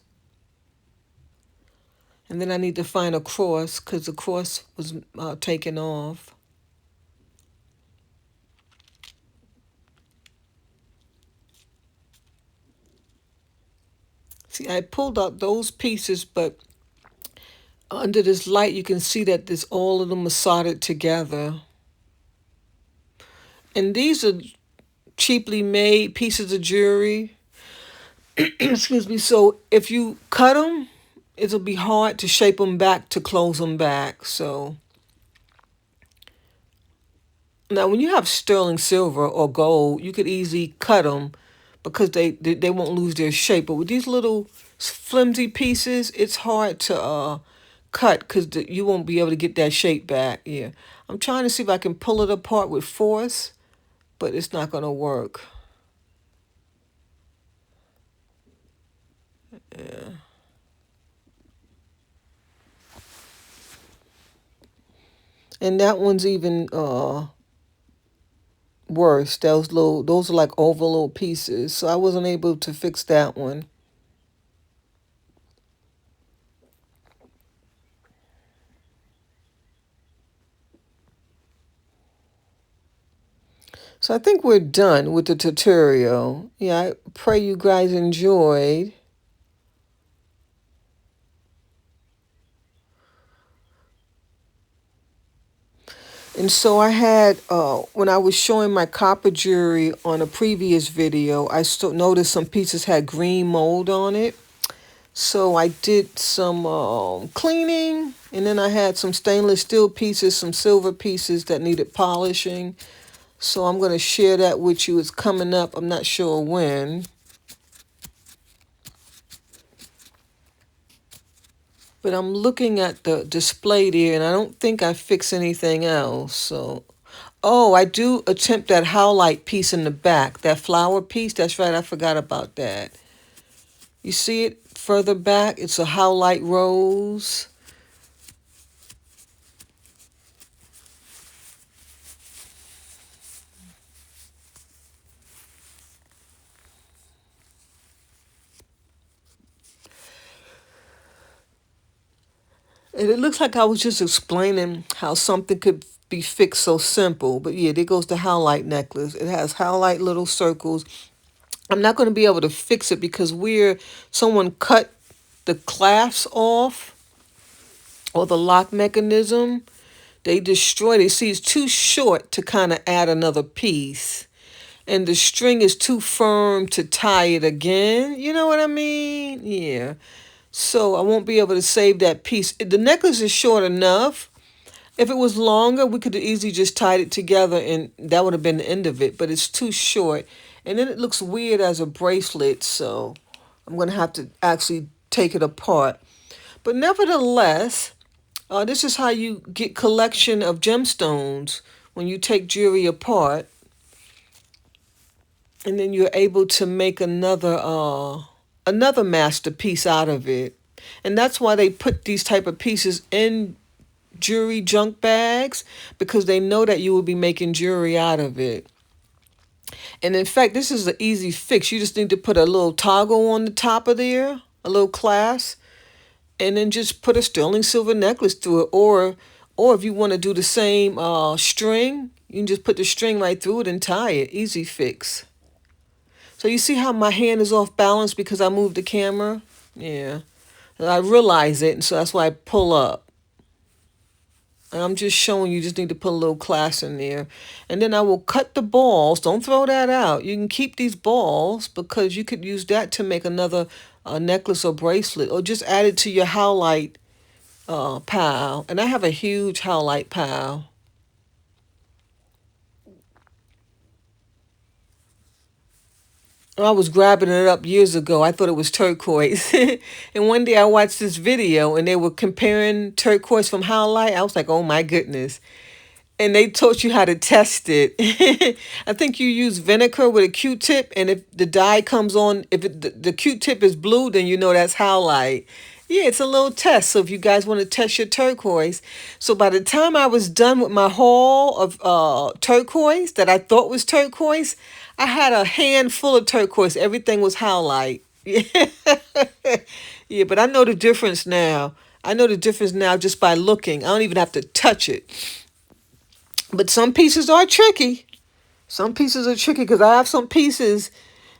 Speaker 1: And then I need to find a cross because the cross was taken off. See, I pulled out those pieces, but under this light, you can see that all of them are soldered together. And these are cheaply made pieces of jewelry. Excuse me. So if you cut them, it'll be hard to shape them back to close them back. So now, when you have sterling silver or gold, you could easily cut them because they won't lose their shape. But with these little flimsy pieces, it's hard to cut because you won't be able to get that shape back. Yeah, I'm trying to see if I can pull it apart with force, but it's not gonna work. Yeah. And that one's even worse. Those are like oval little pieces. So I wasn't able to fix that one. So I think we're done with the tutorial. Yeah, I pray you guys enjoyed. And so I had, when I was showing my copper jewelry on a previous video, I still noticed some pieces had green mold on it. So I did some cleaning, and then I had some stainless steel pieces, some silver pieces that needed polishing. So I'm going to share that with you. It's coming up. I'm not sure when. But I'm looking at the display there, and I don't think I fixed anything else. So, oh, I do attempt that howlite piece in the back, that flower piece. That's right, I forgot about that. You see it further back? It's a howlite rose. And it looks like I was just explaining how something could be fixed so simple. But yeah, there goes the howlite necklace. It has howlite little circles. I'm not going to be able to fix it because someone cut the clasps off or the lock mechanism. They destroyed it. See, it's too short to kind of add another piece. And the string is too firm to tie it again. You know what I mean? Yeah. So I won't be able to save that piece. The necklace is short enough. If it was longer, we could have easily just tied it together and that would have been the end of it. But it's too short. And then it looks weird as a bracelet. So I'm going to have to actually take it apart. But nevertheless, this is how you get collection of gemstones when you take jewelry apart, and then you're able to make another masterpiece out of it. And that's why they put these type of pieces in jewelry junk bags because they know that you will be making jewelry out of it. And in fact, this is an easy fix. You just need to put a little toggle on the top of there, a little clasp, and then just put a sterling silver necklace through it. Or if you want to do the same string, you can just put the string right through it and tie it. Easy fix. So you see how my hand is off balance because I moved the camera? Yeah. And I realize it, and so that's why I pull up. And I'm just showing you just need to put a little class in there. And then I will cut the balls. Don't throw that out. You can keep these balls because you could use that to make another necklace or bracelet, or just add it to your howlite pile. And I have a huge howlite pile. I was grabbing it up years ago. I thought it was turquoise. And one day I watched this video and they were comparing turquoise from howlite. I was like, oh my goodness. And they taught you how to test it. I think you use vinegar with a Q-tip, and if the dye comes on, if the Q-tip is blue, then you know that's howlite. Yeah, it's a little test. So if you guys want to test your turquoise. So by the time I was done with my haul of turquoise that I thought was turquoise, I had a handful of turquoise. Everything was howlite. Yeah. Yeah, but I know the difference now. I know the difference now just by looking. I don't even have to touch it. But some pieces are tricky. Some pieces are tricky because I have some pieces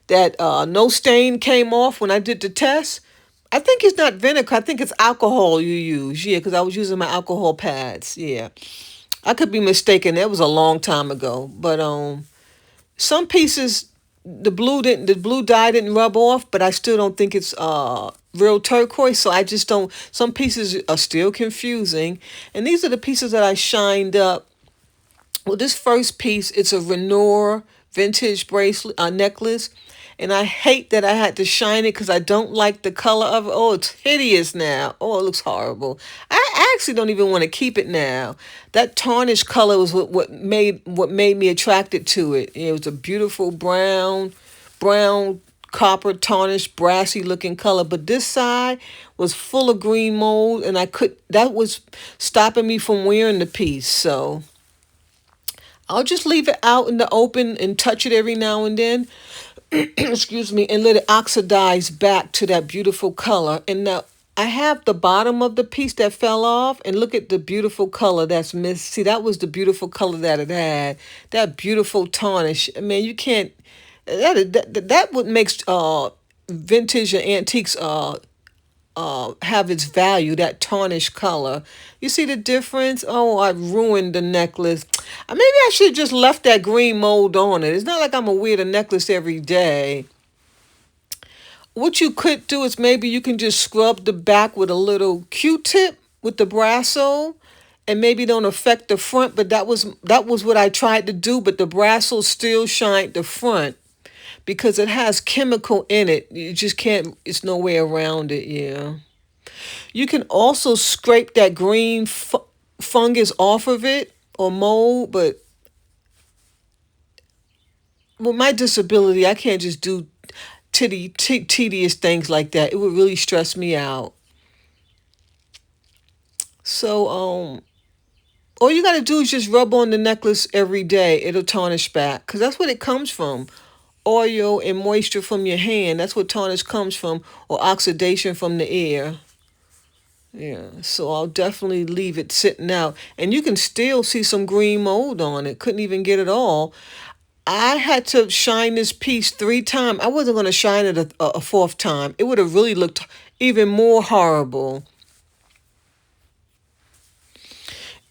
Speaker 1: that no stain came off when I did the test. I think it's not vinegar. I think it's alcohol you use. Yeah, because I was using my alcohol pads. Yeah. I could be mistaken. That was a long time ago. But some pieces the blue dye didn't rub off, but I still don't think it's real turquoise. So I just don't. Some pieces are still confusing, and these are the pieces that I shined up. Well, this first piece, it's a Renoir vintage bracelet, necklace, and I hate that I had to shine it because I don't like the color of it. Oh, it's hideous now. Oh, it looks horrible. I actually don't even want to keep it now. That tarnished color was what made me attracted to it. It was a beautiful brown copper tarnished brassy looking color, but this side was full of green mold, and that was stopping me from wearing the piece. So I'll just leave it out in the open and touch it every now and then. Excuse me, and let it oxidize back to that beautiful color. And now I have the bottom of the piece that fell off, and look at the beautiful color that's missed. See, that was the beautiful color that it had. That beautiful tarnish. I mean, you can't. That what makes vintage and antiques have its value, that tarnished color. You see the difference? Oh, I ruined the necklace. Maybe I should have just left that green mold on it. It's not like I'm gonna wear the necklace every day. What you could do is maybe you can just scrub the back with a little Q-tip with the brasso, and maybe don't affect the front, but that was what I tried to do, but the brasso still shined the front because it has chemical in it. You just can't, it's no way around it, yeah. You can also scrape that green fungus off of it or mold, but with my disability, I can't just do tedious things like that. It would really stress me out. So, all you got to do is just rub on the necklace every day. It'll tarnish back because that's what it comes from. Oil and moisture from your hand. That's what tarnish comes from, or oxidation from the air. Yeah, so I'll definitely leave it sitting out. And you can still see some green mold on it. Couldn't even get it all. I had to shine this piece 3 times. I wasn't going to shine it a fourth time. It would have really looked even more horrible.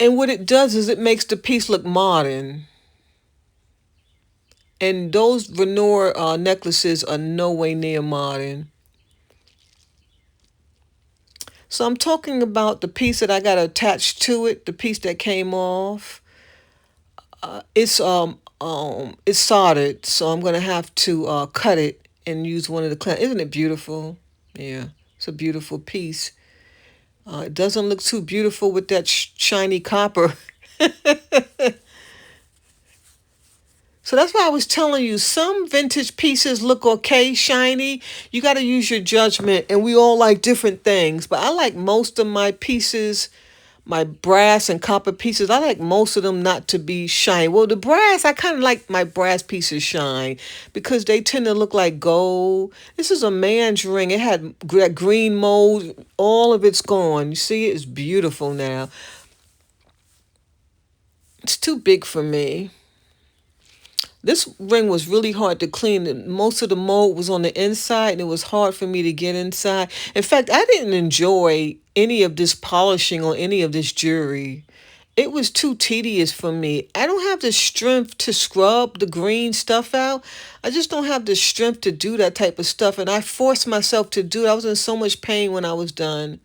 Speaker 1: And what it does is it makes the piece look modern. And those Renoir necklaces are no way near modern. So I'm talking about the piece that I got attached to it, the piece that came off. It's soldered, so I'm gonna have to cut it and use one of the clamps. Isn't it beautiful? Yeah, it's a beautiful piece. It doesn't look too beautiful with that shiny copper. So that's why I was telling you, some vintage pieces look okay, shiny. You got to use your judgment, and we all like different things. But I like most of my pieces, my brass and copper pieces, I like most of them not to be shiny. Well, the brass, I kind of like my brass pieces shine because they tend to look like gold. This is a man's ring. It had that green mold. All of it's gone. You see, it's beautiful now. It's too big for me. This ring was really hard to clean. Most of the mold was on the inside, and it was hard for me to get inside. In fact, I didn't enjoy any of this polishing on any of this jewelry. It was too tedious for me. I don't have the strength to scrub the green stuff out. I just don't have the strength to do that type of stuff, and I forced myself to do it. I was in so much pain when I was done.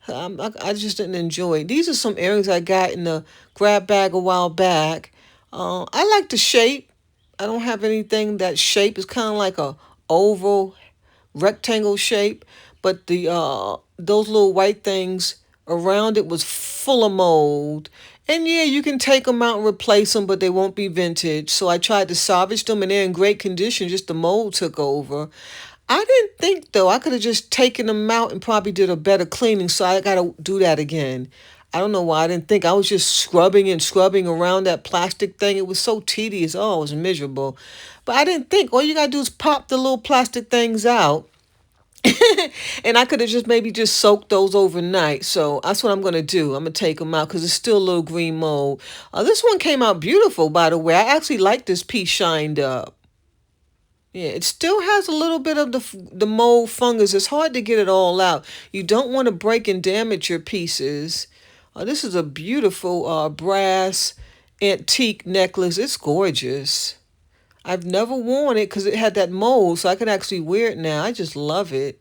Speaker 1: I just didn't enjoy it. These are some earrings I got in the grab bag a while back. I like the shape. I don't have anything that shape. It's kind of like a oval, rectangle shape. But the those little white things around it was full of mold. And yeah, you can take them out and replace them, but they won't be vintage. So I tried to salvage them, and they're in great condition. Just the mold took over. I didn't think though. I could have just taken them out and probably did a better cleaning. So I got to do that again. I don't know why I didn't think. I was just scrubbing and scrubbing around that plastic thing. It was so tedious. Oh, it was miserable. But I didn't think. All you got to do is pop the little plastic things out. And I could have just maybe just soaked those overnight. So that's what I'm going to do. I'm going to take them out because it's still a little green mold. This one came out beautiful, by the way. I actually like this piece shined up. Yeah, it still has a little bit of the mold fungus. It's hard to get it all out. You don't want to break and damage your pieces. This is a beautiful brass antique necklace. It's gorgeous. I've never worn it because it had that mold, so I can actually wear it now. I just love it.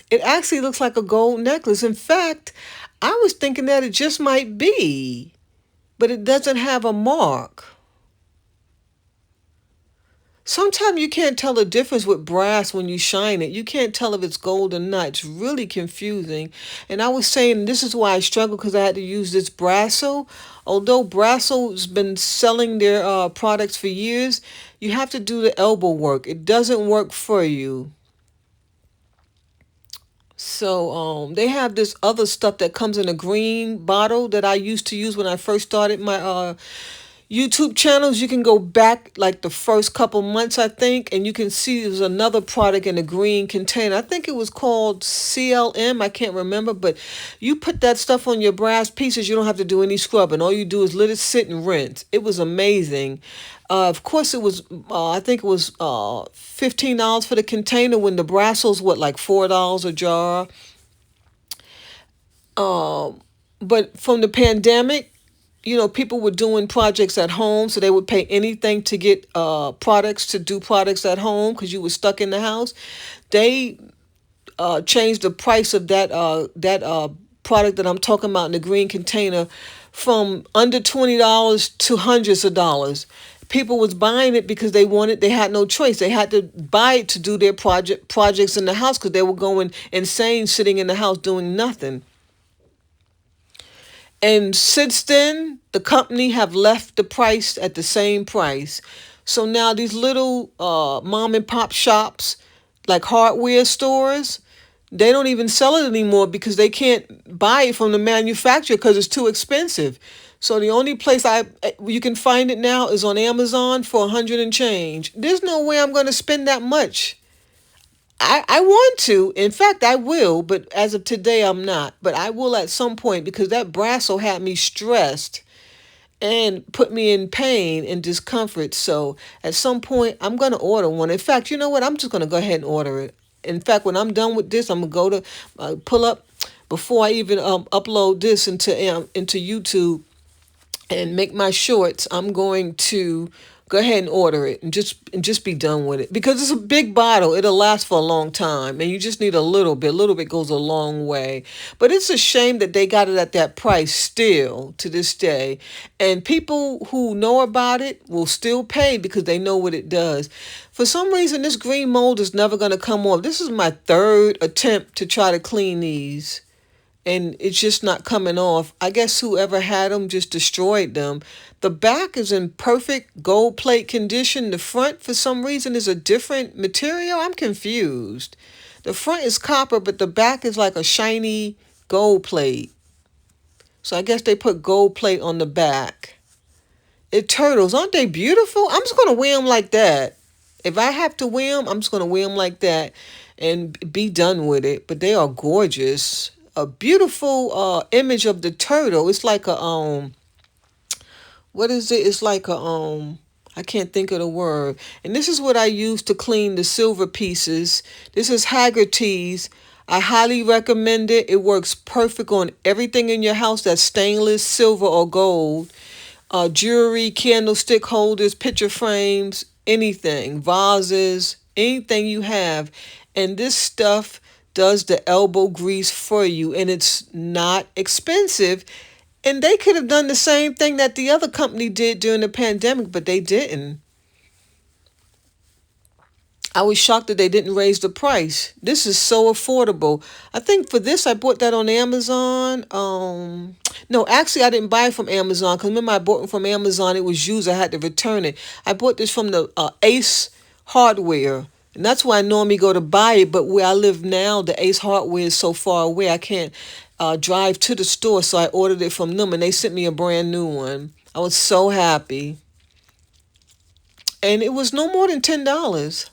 Speaker 1: It actually looks like a gold necklace. In fact, I was thinking that it just might be, but it doesn't have a mark. Sometimes you can't tell the difference with brass when you shine it. You can't tell if it's gold or not. It's really confusing. And I was saying this is why I struggle because I had to use this Brasso. Although Brasso's been selling their products for years, you have to do the elbow work. It doesn't work for you. So they have this other stuff that comes in a green bottle that I used to use when I first started my YouTube channels. You can go back like the first couple months, I think, and you can see there's another product in a green container. I think it was called CLM. I can't remember, but you put that stuff on your brass pieces. You don't have to do any scrubbing. All you do is let it sit and rinse. It was amazing. Of course, it was. I think it was $15 for the container when the Brassos what like $4 a jar. Um, but from the pandemic, people were doing projects at home, so they would pay anything to get products to do products at home because you were stuck in the house. They changed the price of that product that I'm talking about in the green container from under $20 to hundreds of dollars. People was buying it because they had no choice. They had to buy it to do their projects in the house because they were going insane sitting in the house doing nothing. And since then, the company have left the price at the same price. So now these little mom and pop shops, like hardware stores, they don't even sell it anymore because they can't buy it from the manufacturer because it's too expensive. So the only place you can find it now is on Amazon for 100 and change. There's no way I'm going to spend that much. I want to. In fact, I will, but as of today, I'm not. But I will at some point because that Brasso had me stressed and put me in pain and discomfort. So at some point, I'm going to order one. In fact, you know what? I'm just going to go ahead and order it. In fact, when I'm done with this, I'm going to go to pull up before I even upload this into YouTube and make my shorts. I'm going to go ahead and order it and just be done with it because it's a big bottle. It'll last for a long time, and you just need a little bit. A little bit goes a long way. But it's a shame that they got it at that price still to this day, and people who know about it will still pay because they know what it does. For some reason, this green mold is never going to come off. This is my third attempt to try to clean these and it's just not coming off. I guess whoever had them just destroyed them. The back is in perfect gold plate condition. The front, for some reason, is a different material. I'm confused. The front is copper, but the back is like a shiny gold plate. So I guess they put gold plate on the back. It turtles, aren't they beautiful? I'm just gonna wear them like that. If I have to wear them, I'm just gonna wear them like that, and be done with it. But they are gorgeous. A beautiful image of the turtle. It's like a what is it? It's like a I can't think of the word. And this is what I use to clean the silver pieces. This is Haggerty's. I highly recommend it. It works perfect on everything in your house that's stainless, silver, or gold. Jewelry, candlestick holders, picture frames, anything, vases, anything you have. And this stuff does the elbow grease for you, and it's not expensive. And they could have done the same thing that the other company did during the pandemic, but they didn't. I was shocked that they didn't raise the price. This is so affordable. I think for this, I bought that on Amazon. No, actually, I didn't buy it from Amazon because remember I bought it from Amazon. It was used. I had to return it. I bought this from the Ace Hardware. And that's why I normally go to buy it. But where I live now, the Ace Hardware is so far away, I can't drive to the store. So I ordered it from them, and they sent me a brand new one. I was so happy. And it was no more than $10.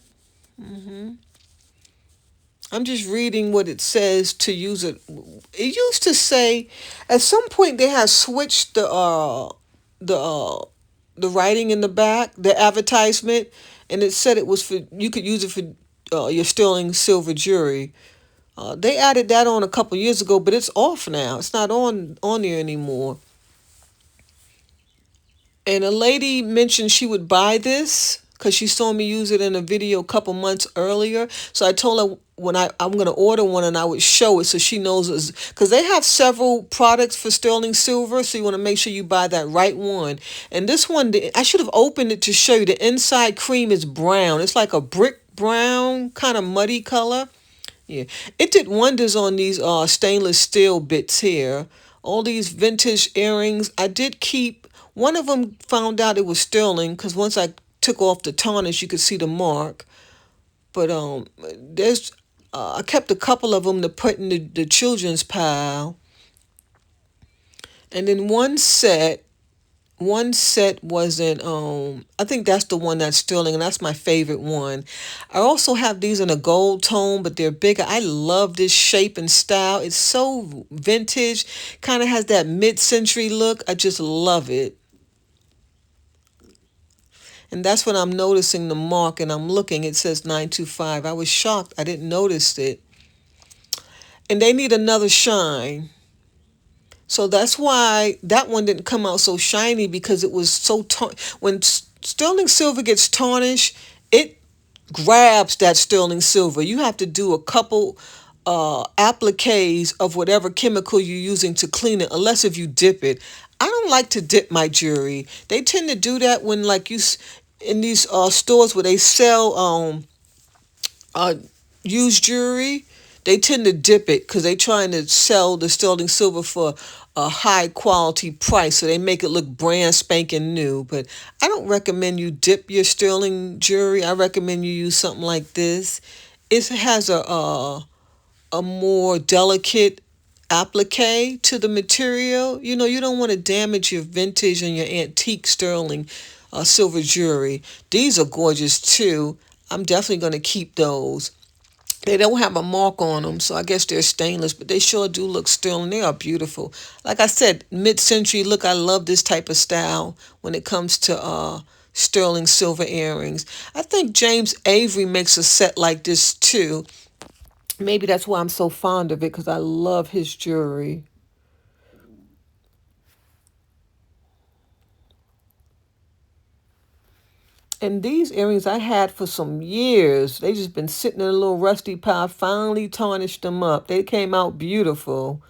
Speaker 1: I'm just reading what it says to use it. It used to say, at some point they had switched the the writing in the back, the advertisement, and it said it was for you could use it for your sterling silver jewelry. They added that on a couple years ago, but it's off now. It's not on there anymore. And a lady mentioned she would buy this because she saw me use it in a video a couple months earlier. So I told her when I'm going to order one and I would show it so she knows it's because they have several products for sterling silver. So you want to make sure you buy that right one. And this one, I should have opened it to show you. The inside cream is brown. It's like a brick brown, kind of muddy color. Yeah, it did wonders on these stainless steel bits here. All these vintage earrings. I did keep one of them. Found out it was sterling because once I took off the tarnish, you could see the mark. But there's I kept a couple of them to put in the children's pile, and then one set wasn't I think that's the one that's sterling, and that's my favorite one. I also have these in a gold tone, but they're bigger. I love this shape and style. It's so vintage, kind of has that mid-century look. I just love it. And that's when I'm noticing the mark and I'm looking, it says 925. I was shocked. I didn't notice it. And they need another shine. So that's why that one didn't come out so shiny because it was so when sterling silver gets tarnished, it grabs that sterling silver. You have to do a couple appliques of whatever chemical you're using to clean it, unless if you dip it. I don't like to dip my jewelry. They tend to do that when like in these stores where they sell uh, used jewelry, they tend to dip it because they're trying to sell the sterling silver for a high quality price. So they make it look brand spanking new. But I don't recommend you dip your sterling jewelry. I recommend you use something like this. It has a more delicate applique to the material. You know, you don't want to damage your vintage and your antique sterling silver jewelry. These are gorgeous too. I'm definitely going to keep those. They don't have a mark on them, so I guess they're stainless, but they sure do look sterling. They are beautiful. Like I said, mid-century look. I love this type of style when it comes to sterling silver earrings. I think James Avery makes a set like this too. Maybe that's why I'm so fond of it because I love his jewelry. And these earrings I had for some years. They just been sitting in a little rusty pile. Finally tarnished them up. They came out beautiful.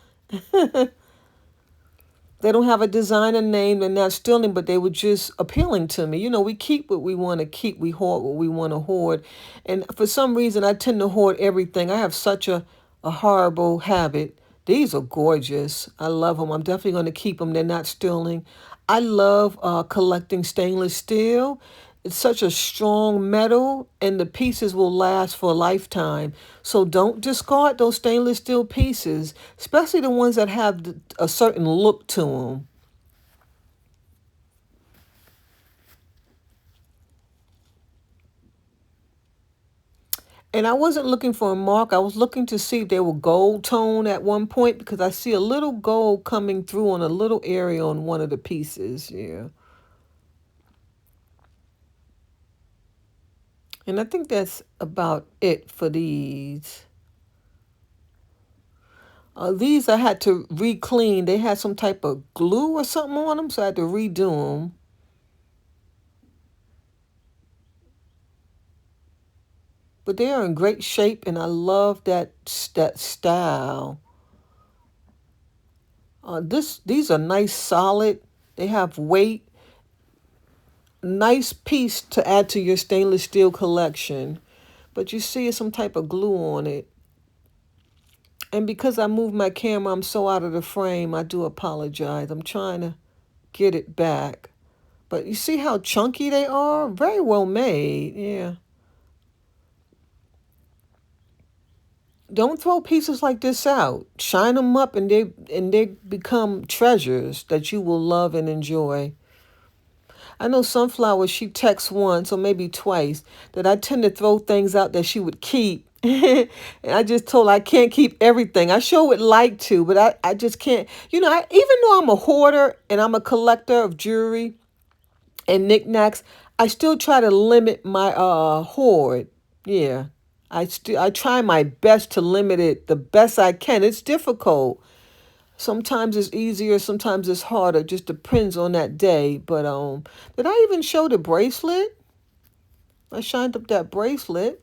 Speaker 1: They don't have a designer name. They're not sterling, but they were just appealing to me. You know, we keep what we want to keep. We hoard what we want to hoard. And for some reason, I tend to hoard everything. I have such a horrible habit. These are gorgeous. I love them. I'm definitely going to keep them. They're not sterling. I love collecting stainless steel. It's such a strong metal, and the pieces will last for a lifetime. So don't discard those stainless steel pieces, especially the ones that have a certain look to them. And I wasn't looking for a mark. I was looking to see if they were gold tone at one point because I see a little gold coming through on a little area on one of the pieces. Yeah. And I think that's about it for these. These I had to re-clean. They had some type of glue or something on them, so I had to redo them. But they are in great shape, and I love that style. These are nice, solid. They have weight. Nice piece to add to your stainless steel collection. But you see some type of glue on it. And because I moved my camera, I'm so out of the frame. I do apologize. I'm trying to get it back. But you see how chunky they are? Very well made. Yeah. Don't throw pieces like this out. Shine them up and they become treasures that you will love and enjoy. I know Sunflower, she texts once or maybe twice that I tend to throw things out that she would keep. And I just told her I can't keep everything. I sure would like to, but I just can't. You know, even though I'm a hoarder and I'm a collector of jewelry and knickknacks, I still try to limit my hoard. Yeah. I try my best to limit it the best I can. It's difficult. Sometimes it's easier, sometimes it's harder. Just depends on that day. But did I even show the bracelet? I shined up that bracelet.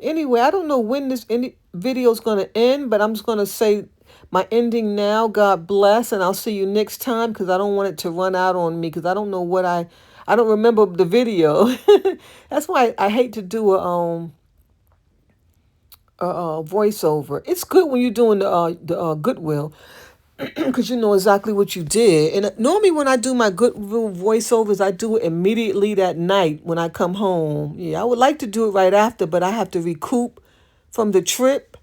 Speaker 1: Anyway, I don't know when this video is going to end, but I'm just going to say my ending now. God bless, and I'll see you next time because I don't want it to run out on me because I don't know what I don't remember the video. That's why I hate to do a voiceover. It's good when you're doing the Goodwill because you know exactly what you did. And normally when I do my Goodwill voiceovers, I do it immediately that night when I come home. Yeah, I would like to do it right after, but I have to recoup from the trip,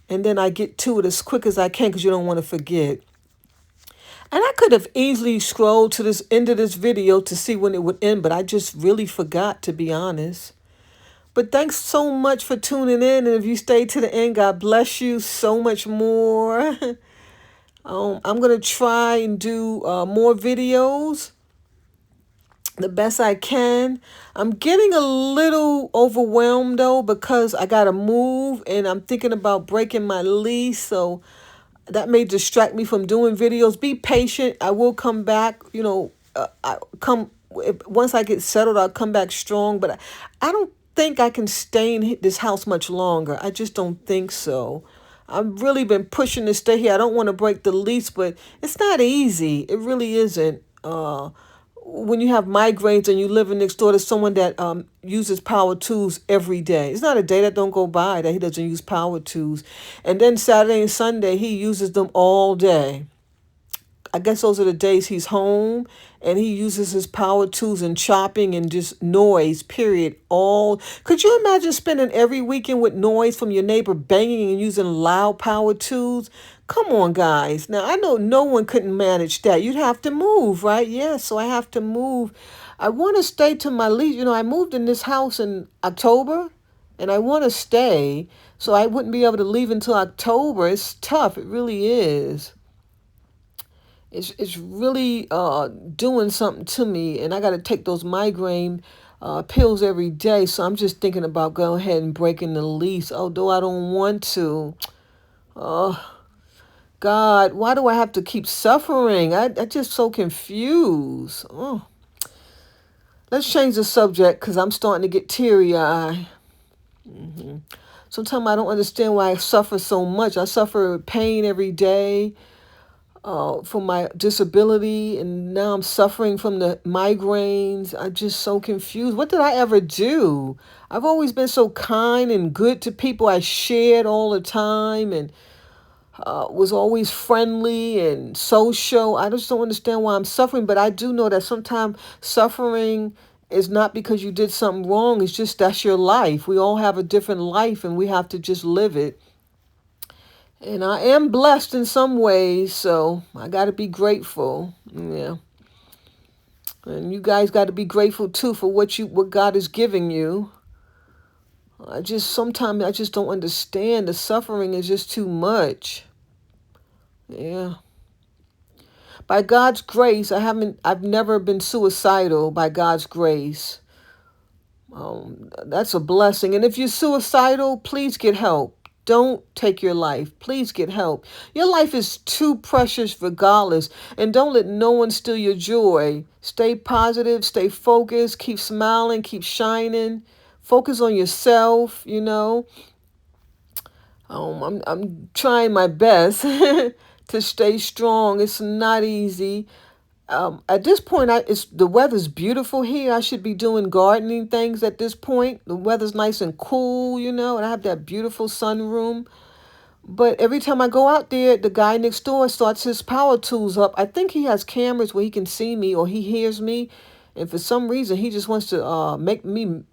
Speaker 1: and then I get to it as quick as I can because you don't want to forget. And I could have easily scrolled to this end of this video to see when it would end, but I just really forgot, to be honest. But thanks so much for tuning in. And if you stayed to the end, God bless you so much more. I'm going to try and do more videos the best I can. I'm getting a little overwhelmed though because I got to move and I'm thinking about breaking my lease. So that may distract me from doing videos. Be patient. I will come back. Once I get settled, I'll come back strong. But I don't think I can stay in this house much longer. I just don't think so. I've really been pushing to stay here. I don't want to break the lease, but it's not easy. It really isn't. When you have migraines and you live next door to someone that uses power tools every day. It's not a day that don't go by that he doesn't use power tools. And then Saturday and Sunday, he uses them all day. I guess those are the days he's home and he uses his power tools and chopping and just noise, period. All could you imagine spending every weekend with noise from your neighbor banging and using loud power tools? Come on, guys. Now I know no one couldn't manage that. You'd have to move, right? Yeah, so I have to move. I want to stay to my lease. I moved in this house in October and I want to stay. So I wouldn't be able to leave until October. It's tough. It really is. It's really doing something to me, and I got to take those migraine pills every day. So I'm just thinking about going ahead and breaking the lease, although I don't want to. Oh, God, why do I have to keep suffering? I just so confused. Oh, let's change the subject because I'm starting to get teary-eyed. Sometimes I don't understand why I suffer so much. I suffer pain every day for my disability, and now I'm suffering from the migraines. I'm just so confused. What did I ever do? I've always been so kind and good to people. I shared all the time and was always friendly and social. I just don't understand why I'm suffering, but I do know that sometimes suffering is not because you did something wrong. It's just that's your life. We all have a different life and we have to just live it. And I am blessed in some ways, so I got to be grateful. Yeah. And you guys got to be grateful too for what God is giving you. Sometimes I just don't understand. The suffering is just too much. Yeah. By God's grace, I've never been suicidal by God's grace. That's a blessing. And if you're suicidal, please get help. Don't take your life. Please get help. Your life is too precious regardless. And don't let no one steal your joy. Stay positive, stay focused, keep smiling, keep shining. Focus on yourself, I'm trying my best to stay strong. It's not easy. At this point, the weather's beautiful here. I should be doing gardening things at this point. The weather's nice and cool, and I have that beautiful sunroom. But every time I go out there, the guy next door starts his power tools up. I think he has cameras where he can see me or he hears me. And for some reason, he just wants to make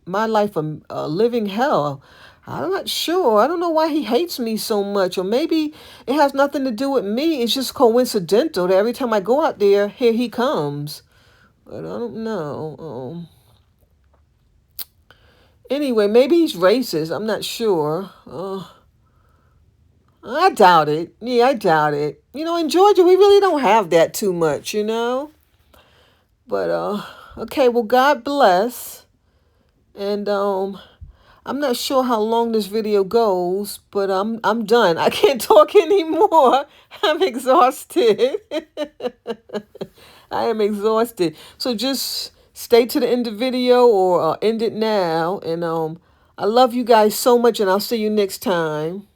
Speaker 1: my life a living hell. I'm not sure. I don't know why he hates me so much. Or maybe it has nothing to do with me. It's just coincidental that every time I go out there, here he comes. But I don't know. Anyway, maybe he's racist. I'm not sure. I doubt it. Yeah, I doubt it. In Georgia, we really don't have that too much, But, okay, well, God bless. And I'm not sure how long this video goes, but I'm done. I can't talk anymore. I'm exhausted. I am exhausted. So just stay to the end of the video or end it now. And I love you guys so much, and I'll see you next time.